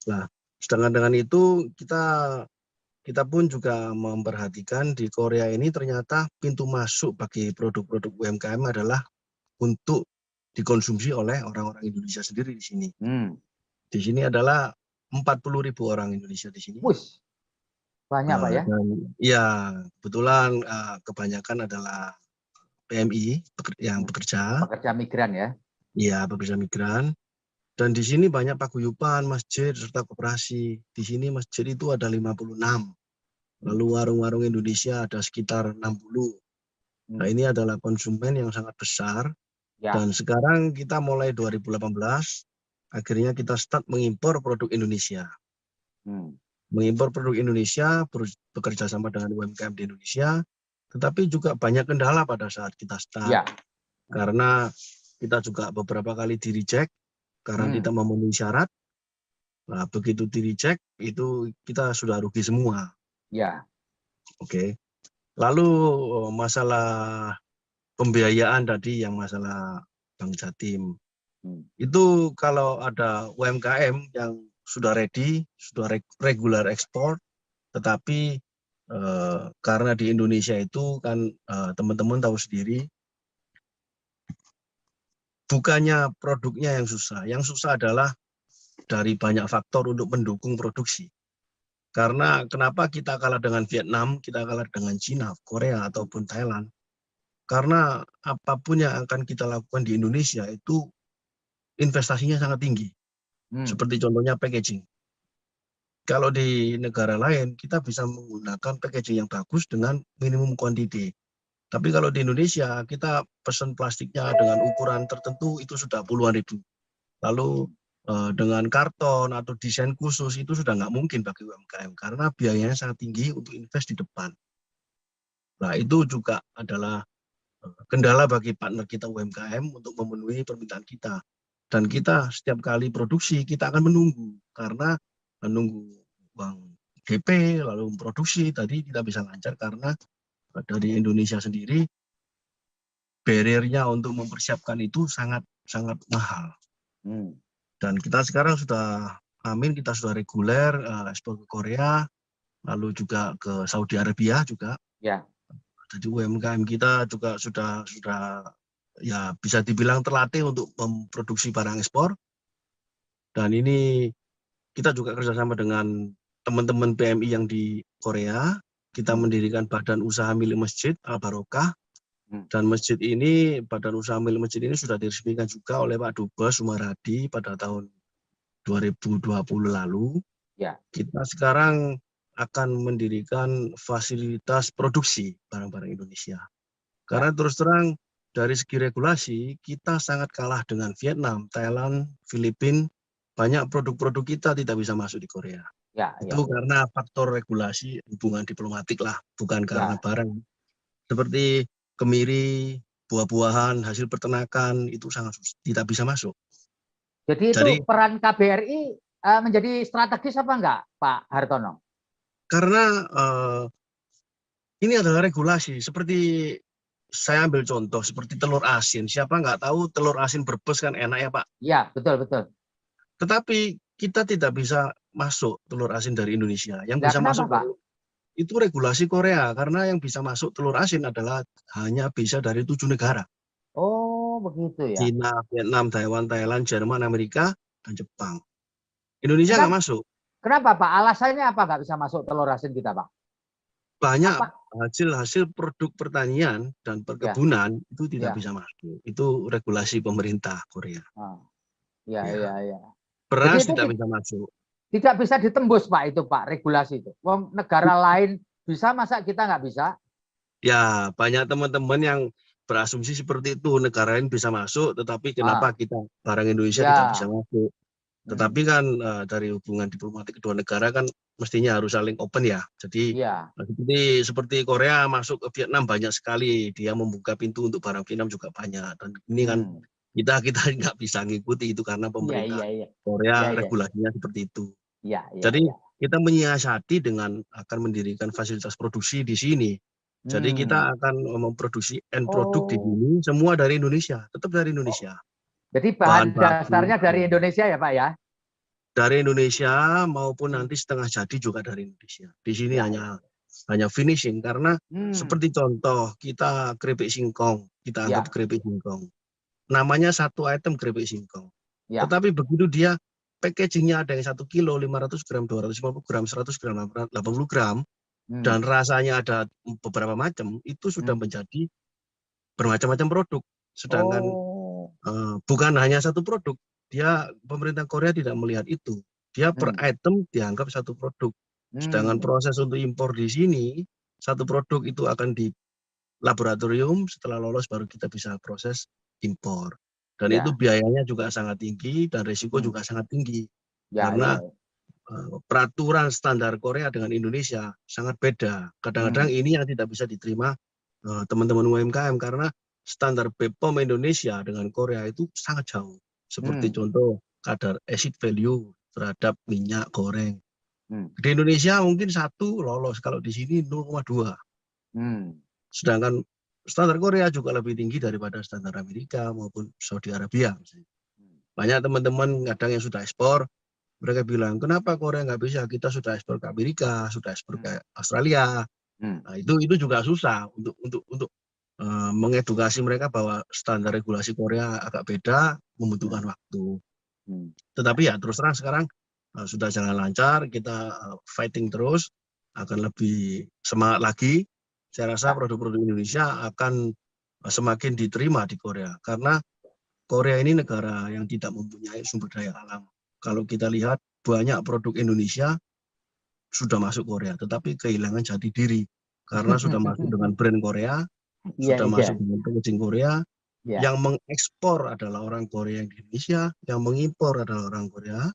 Nah, sedangkan dengan itu kita pun juga memperhatikan di Korea ini ternyata pintu masuk bagi produk-produk UMKM adalah untuk dikonsumsi oleh orang-orang Indonesia sendiri di sini. Di sini adalah 40.000 orang Indonesia di sini. Banyak Pak ya? Dan, ya, kebetulan kebanyakan adalah PMI yang bekerja. Pekerja migran ya? Iya, pekerja migran. Dan di sini banyak paguyuban, masjid, serta koperasi. Di sini masjid itu ada 56. Lalu warung-warung Indonesia ada sekitar 60. Nah, ini adalah konsumen yang sangat besar. Dan sekarang kita mulai 2018, akhirnya kita start mengimpor produk Indonesia. Mengimpor produk Indonesia, bekerja sama dengan UMKM di Indonesia, tetapi juga banyak kendala pada saat kita start. Karena kita juga beberapa kali di-reject, karena tidak memenuhi syarat. Nah, begitu di-reject, itu kita sudah rugi semua. Oke. Lalu masalah pembiayaan tadi, yang masalah Bank Jatim. Itu kalau ada UMKM yang sudah ready, sudah regular ekspor, tetapi karena di Indonesia itu kan teman-teman tahu sendiri, bukannya produknya yang susah adalah dari banyak faktor untuk mendukung produksi. Karena kenapa kita kalah dengan Vietnam, kita kalah dengan Cina, Korea, ataupun Thailand? Karena apapun yang akan kita lakukan di Indonesia itu investasinya sangat tinggi. Seperti contohnya packaging. Kalau di negara lain, kita bisa menggunakan packaging yang bagus dengan minimum quantity. Tapi kalau di Indonesia, kita pesan plastiknya dengan ukuran tertentu itu sudah puluhan ribu. Lalu dengan karton atau desain khusus itu sudah nggak mungkin bagi UMKM. Karena biayanya sangat tinggi untuk invest di depan. Nah, itu juga adalah kendala bagi partner kita UMKM untuk memenuhi permintaan kita. Dan kita setiap kali produksi, kita akan menunggu. Karena menunggu uang DP, lalu produksi, tadi tidak bisa lancar karena dari Indonesia sendiri, barrier-nya untuk mempersiapkan itu sangat mahal. Dan kita sekarang sudah, kita sudah reguler ekspor ke Korea, lalu juga ke Saudi Arabia juga. Jadi UMKM kita juga sudah ya bisa dibilang terlatih untuk memproduksi barang ekspor. Dan ini kita juga kerjasama dengan teman-teman PMI yang di Korea. Kita mendirikan badan usaha milik masjid Al-Barokah. Dan masjid ini, badan usaha milik masjid ini sudah diresmikan juga oleh Pak Dubes Sumaradi pada tahun 2020 lalu. Kita sekarang akan mendirikan fasilitas produksi barang-barang Indonesia. Karena terus terang, dari segi regulasi, kita sangat kalah dengan Vietnam, Thailand, Filipina. Banyak produk-produk kita tidak bisa masuk di Korea. Itu karena faktor regulasi hubungan diplomatik lah, bukan karena barang. Seperti kemiri, buah-buahan, hasil peternakan, itu sangat tidak bisa masuk. Jadi itu peran KBRI menjadi strategis apa enggak, Pak Hartono? Karena ini adalah regulasi, seperti saya ambil contoh seperti telur asin. Siapa nggak tahu telur asin Brebes kan enak ya Pak? Iya, betul. Tetapi kita tidak bisa masuk telur asin dari Indonesia. Yang bisa masuk Pak? Itu regulasi Korea. Karena yang bisa masuk telur asin adalah hanya bisa dari 7 negara. Oh, begitu ya. Cina, Vietnam, Taiwan, Thailand, Jerman, Amerika, dan Jepang. Indonesia nggak masuk. Kenapa Pak? Alasannya apa nggak bisa masuk telur asin kita Pak? Banyak hasil produk pertanian dan perkebunan itu tidak bisa masuk. Itu regulasi pemerintah Korea. Iya. Beras tidak bisa masuk. Tidak bisa ditembus Pak itu Pak, regulasi itu. Negara lain bisa, masa kita nggak bisa? Ya, banyak teman-teman yang berasumsi seperti itu. Negara lain bisa masuk, tetapi kenapa kita barang Indonesia tidak bisa masuk? Tetapi kan dari hubungan diplomatik kedua negara kan mestinya harus saling open ya. Jadi seperti Korea masuk ke Vietnam banyak sekali, dia membuka pintu untuk barang Vietnam juga banyak. Dan ini kan kita nggak bisa ngikuti itu karena pemerintah Korea regulasinya seperti itu. Jadi kita menyiasati dengan akan mendirikan fasilitas produksi di sini. Jadi kita akan memproduksi end produk di sini, semua dari Indonesia, tetap dari Indonesia. Jadi bahan dasarnya dari Indonesia ya Pak ya? Dari Indonesia maupun nanti setengah jadi juga dari Indonesia. Di sini hanya finishing karena seperti contoh kita keripik singkong, kita anggap keripik singkong. Namanya satu item keripik singkong. Tetapi begitu dia packagingnya ada yang 1 kilo, 500 gram, 250 gram, 100 gram, 80 gram, dan rasanya ada beberapa macam, itu sudah menjadi bermacam-macam produk. Sedangkan bukan hanya satu produk. Pemerintah Korea tidak melihat itu. Dia per item dianggap satu produk. Sedangkan proses untuk impor di sini, satu produk itu akan di laboratorium, setelah lolos baru kita bisa proses impor. Dan itu biayanya juga sangat tinggi dan risiko juga sangat tinggi. Karena peraturan standar Korea dengan Indonesia sangat beda. Kadang-kadang ini yang tidak bisa diterima teman-teman UMKM karena standar BPOM Indonesia dengan Korea itu sangat jauh. Seperti contoh kadar acid value terhadap minyak goreng. Di Indonesia mungkin 1 lolos, kalau di sini 0,2. Sedangkan standar Korea juga lebih tinggi daripada standar Amerika maupun Saudi Arabia. Banyak teman-teman kadang yang sudah ekspor, mereka bilang, kenapa Korea nggak bisa? Kita sudah ekspor ke Amerika, sudah ekspor ke Australia. Nah, itu juga susah untuk mengedukasi mereka bahwa standar regulasi Korea agak beda, membutuhkan waktu. Tetapi ya terus terang sekarang sudah jalan lancar, kita fighting terus, akan lebih semangat lagi. Saya rasa produk-produk Indonesia akan semakin diterima di Korea. Karena Korea ini negara yang tidak mempunyai sumber daya alam. Kalau kita lihat banyak produk Indonesia sudah masuk Korea, tetapi kehilangan jati diri. Karena sudah masuk dengan brand Korea, sudah masuk dengan packaging Korea, yang mengekspor adalah orang Korea yang di Indonesia, yang mengimpor adalah orang Korea,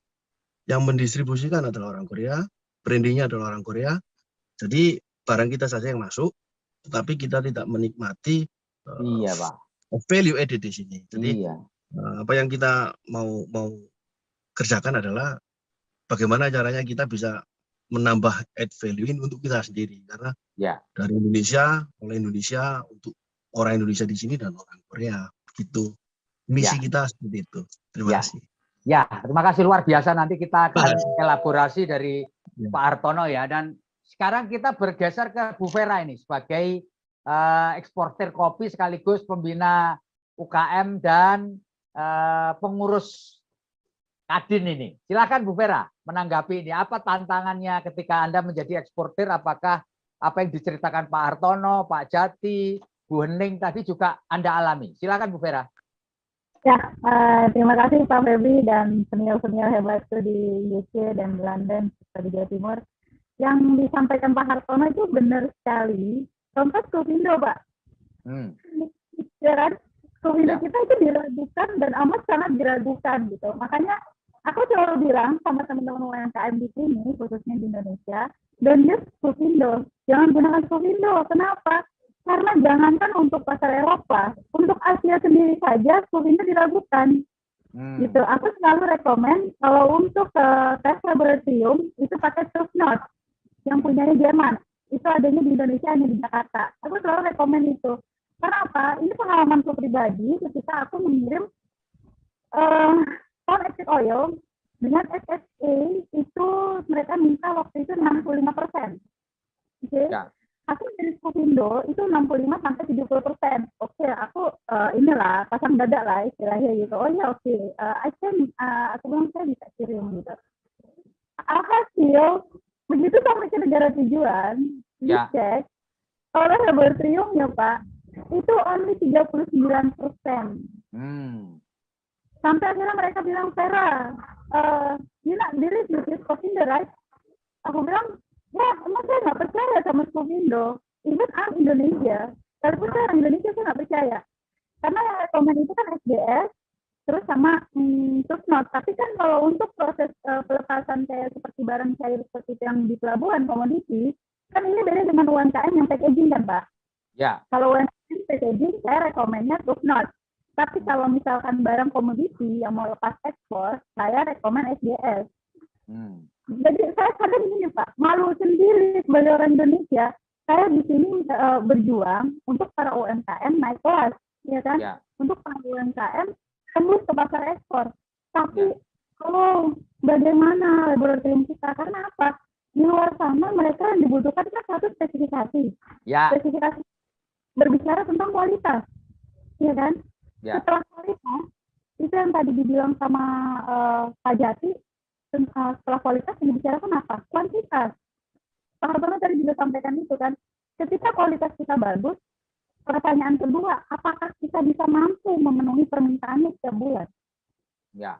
yang mendistribusikan adalah orang Korea, brandingnya adalah orang Korea. Jadi barang kita saja yang masuk, tetapi kita tidak menikmati value added di sini. Jadi apa yang kita mau kerjakan adalah bagaimana caranya kita bisa menambah add value ini untuk kita sendiri, karena dari Indonesia, oleh Indonesia, untuk orang Indonesia di sini dan orang Korea, gitu. Misi kita seperti itu. Terima kasih. Ya, terima kasih luar biasa. Nanti kita akan elaborasi dari Pak Hartono ya. Dan sekarang kita bergeser ke Bu Vera ini sebagai eksportir kopi sekaligus pembina UKM dan pengurus Kadin ini. Silakan Bu Vera menanggapi ini. Apa tantangannya ketika Anda menjadi eksportir? Apakah apa yang diceritakan Pak Hartono, Pak Jati, Bu Hening tadi juga Anda alami? Silakan Bu Vera. Ya, terima kasih Pak Febri dan senior-senior hebatku di UK dan London di Jawa Timur. Yang disampaikan Pak Hartono itu benar sekali. Contoh Skovindo, Pak. Ya kan? Skovindo kita itu diragukan dan amat sangat diragukan gitu. Makanya aku selalu bilang sama teman-teman UMKM di sini, khususnya di Indonesia, don't use Skovindo. Jangan gunakan Skovindo. Kenapa? Karena jangankan untuk pasar Eropa, untuk Asia sendiri saja Skovindo diragukan. Gitu. Aku selalu rekomen kalau untuk tes laboratorium itu pakai Truffnot yang punyanya Jerman. Itu adanya di Indonesia, hanya di Jakarta. Aku selalu rekomen itu. Karena apa? Ini pengalamanku pribadi ketika aku mengirim corn exit oil dengan SSA itu mereka minta waktu itu 65%. Oke. Aku dari Skovindo itu 65-70%. Oke, aku inilah pasang dada lah istilahnya gitu. Oh ya oke, aku bilang saya bisa kirim gitu. Alhasil begitu sampai ke negara tujuan, dicek oleh laboratoriumnya Pak, itu only 39%. Sampai akhirnya mereka bilang, Vera, you not believe this Skovindo, right? Aku bilang, ya, emang saya nggak percaya sama Skovindo. Even I'm Indonesia. Walaupun saya orang Indonesia, saya nggak percaya. Karena yang rekomend itu kan SDS, terus sama Truffnot. Tapi kan kalau untuk proses pelepasan kayak seperti barang cair seperti yang di pelabuhan komoditi, kan ini beda dengan UMKM yang packaging kan, Pak? Ya. Kalau UMKM packaging, saya rekomendnya Truffnot. Tapi kalau misalkan barang komoditi yang mau lepas ekspor, saya rekomen SGS. Jadi saya kadang gini Pak, malu sendiri sebagai orang Indonesia. Saya di sini berjuang untuk para UMKM naik kelas, ya kan? Ya. Untuk para UMKM tembus ke pasar ekspor. Tapi kalau bagaimana laboratorium kita? Karena apa? Di luar sana mereka yang dibutuhkan kan satu spesifikasi. Ya. Spesifikasi berbicara tentang kualitas, ya kan? Ya. Setelah kualitas, itu yang tadi dibilang sama Pak Jati, setelah kualitas yang dibicarakan apa? Kuantitas. Pak Hartono tadi juga sampaikan itu kan, ketika kualitas kita bagus, pertanyaan kedua, apakah kita bisa mampu memenuhi permintaannya setiap bulan? Ya.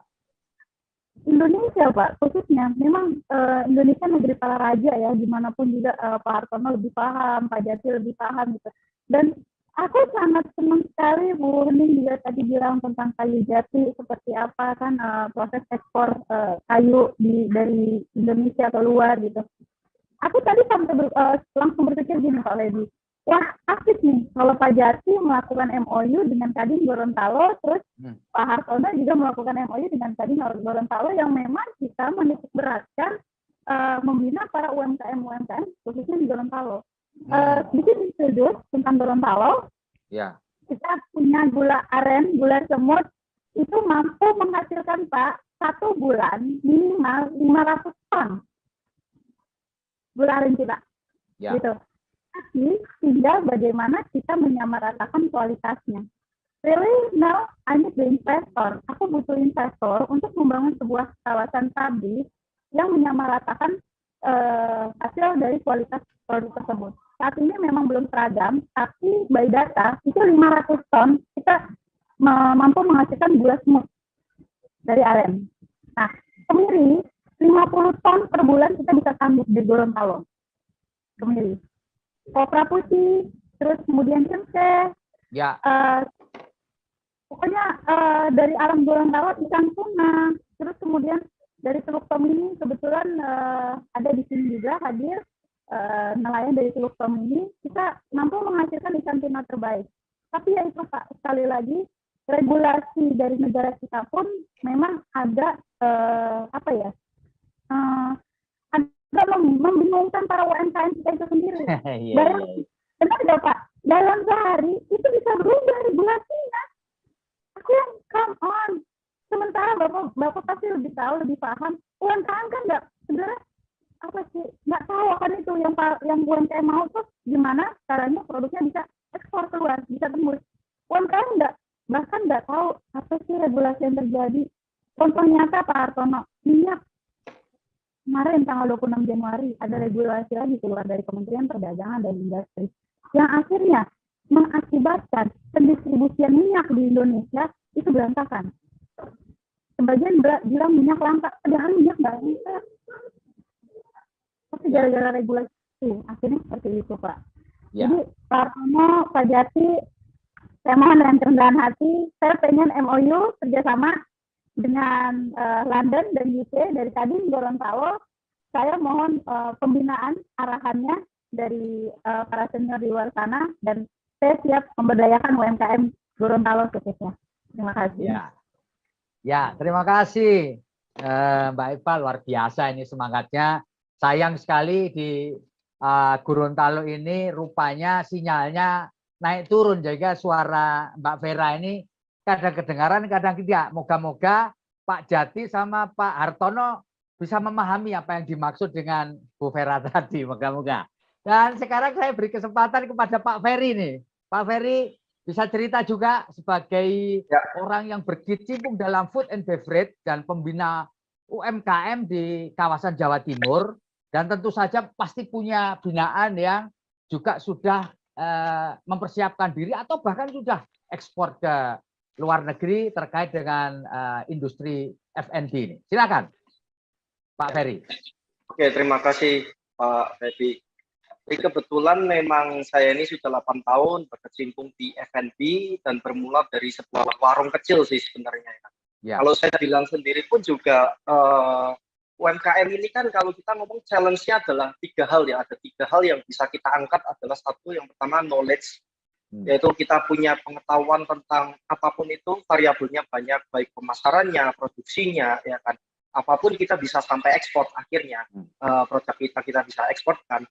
Indonesia Pak, khususnya, memang Indonesia negeri para raja ya, dimanapun juga Pak Hartono lebih paham, Pak Jati lebih paham gitu. Dan aku sangat senang sekali Bu Hening juga tadi bilang tentang kayu jati, seperti apa kan proses ekspor kayu dari Indonesia ke luar gitu. Aku tadi sampai langsung berpikir gini Pak Ledi, wah asik nih kalau Pak Jati melakukan MOU dengan Kadin Gorontalo, terus Pak Hartono juga melakukan MOU dengan Kadin Gorontalo yang memang kita menitik beratkan membina para UMKM khususnya di Gorontalo. Bikin sudut tentang Gorontalo, Ya. kita punya gula aren, gula semut, itu mampu menghasilkan Pak, 1 bulan minimal 500 ton gula aren kita. Ya. Gitu. Tapi tinggal bagaimana kita menyamaratakan kualitasnya. Really now I need the investor. Aku butuh investor untuk membangun sebuah kawasan pabrik yang menyamaratakan hasil dari kualitas produk tersebut. Saat ini memang belum seragam, tapi by data itu 500 ton kita mampu menghasilkan gula semut dari aren. Nah, kemiri 50 ton per bulan kita bisa sanggup di Gorontalo. Kemiri. Kopra putih, terus kemudian cengkeh. Ya. Pokoknya dari alam Gorontalo ikan tuna, terus kemudian dari Teluk Tomini kebetulan ada di sini juga hadir nelayan dari Teluk Tomini, kita mampu menghasilkan ikan tuna terbaik. Tapi ya itu Pak, sekali lagi regulasi dari negara kita pun memang ada agak membingungkan para UMKM kita itu sendiri. Benar nggak Pak? Dalam sehari itu bisa berubah regulasinya. Aku yang come on. Sementara Bapak pasti lebih tahu, lebih paham. UMKM kan nggak sebenarnya nggak tahu kan itu yang UMKM mau tuh gimana caranya produknya bisa ekspor keluar, bisa tembus. UMKM bahkan nggak tahu apa sih regulasi yang terjadi. Contoh nyata Pak Hartono, minyak kemarin tanggal 26 Januari ada regulasi lagi keluar dari Kementerian Perdagangan dan Industri yang akhirnya mengakibatkan pendistribusian minyak di Indonesia itu berantakan. Sebagian bilang minyak langka, padahal minyak nggak bisa. Tapi gara-gara regulasi akhirnya seperti itu Pak. Ya. Jadi Pak Hartono, Pak Jati, saya mohon dengan kerendahan hati, saya pengen MOU kerjasama dengan London dan UK dari Kadin Gorontalo. Saya mohon pembinaan arahannya dari para senior di luar sana dan saya siap memberdayakan UMKM Gorontalo khususnya. Terima kasih. Ya, terima kasih Mbak Eva, luar biasa ini semangatnya. Sayang sekali di Gorontalo ini rupanya sinyalnya naik turun, jadi suara Mbak Vera ini kadang kedengaran, kadang tidak. Moga-moga Pak Jati sama Pak Hartono bisa memahami apa yang dimaksud dengan Bu Vera tadi, moga-moga. Dan sekarang saya beri kesempatan kepada Pak Ferry nih. Pak Ferry bisa cerita juga sebagai orang yang berkecimpung dalam food and beverage dan pembina UMKM di kawasan Jawa Timur. Dan tentu saja pasti punya binaan yang juga sudah mempersiapkan diri atau bahkan sudah ekspor ke luar negeri terkait dengan industri F&B ini. Silakan, Pak Ferry. Oke, terima kasih Pak Ferry. Jadi kebetulan memang saya ini sudah 8 tahun berkecimpung di F&B dan bermula dari sebuah warung kecil sih sebenarnya. Ya. Kalau saya bilang sendiri pun juga UMKM ini kan kalau kita ngomong challenge-nya adalah 3 hal ya. Ada 3 hal yang bisa kita angkat adalah satu yang pertama knowledge. yaitu kita punya pengetahuan tentang apapun itu, variabelnya banyak, baik pemasarannya, produksinya, ya kan. Apapun kita bisa sampai ekspor akhirnya, produk kita bisa eksporkan.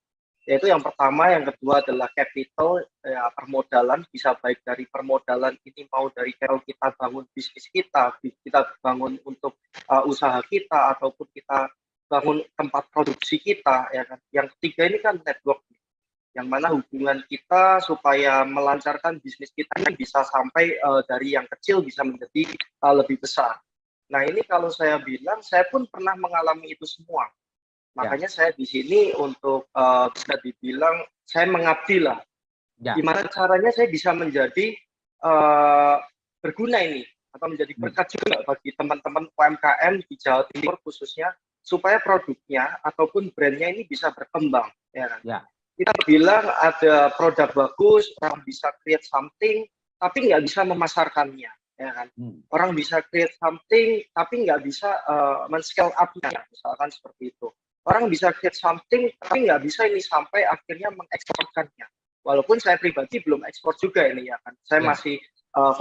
Yaitu yang pertama, yang kedua adalah capital, ya, permodalan, bisa baik dari permodalan ini mau dari kalau kita bangun bisnis kita bangun untuk usaha kita, ataupun kita bangun tempat produksi kita, ya kan. Yang ketiga ini kan network, yang mana hubungan kita supaya melancarkan bisnis kita ini bisa sampai dari yang kecil bisa menjadi lebih besar. Nah ini kalau saya bilang, saya pun pernah mengalami itu semua. Makanya saya di sini untuk bisa dibilang saya mengabdi lah. Gimana caranya saya bisa menjadi berguna ini atau menjadi berkat juga bagi teman-teman UMKM di Jawa Timur khususnya, supaya produknya ataupun brandnya ini bisa berkembang. Ya kan? Kita bilang ada produk bagus, orang bisa create something, tapi nggak bisa memasarkannya. Ya kan? Orang bisa create something tapi nggak bisa men-scale up-nya, misalkan seperti itu. Orang bisa create something tapi nggak bisa ini sampai akhirnya mengeksporkannya. Walaupun saya pribadi belum ekspor juga ini, ya kan. Saya masih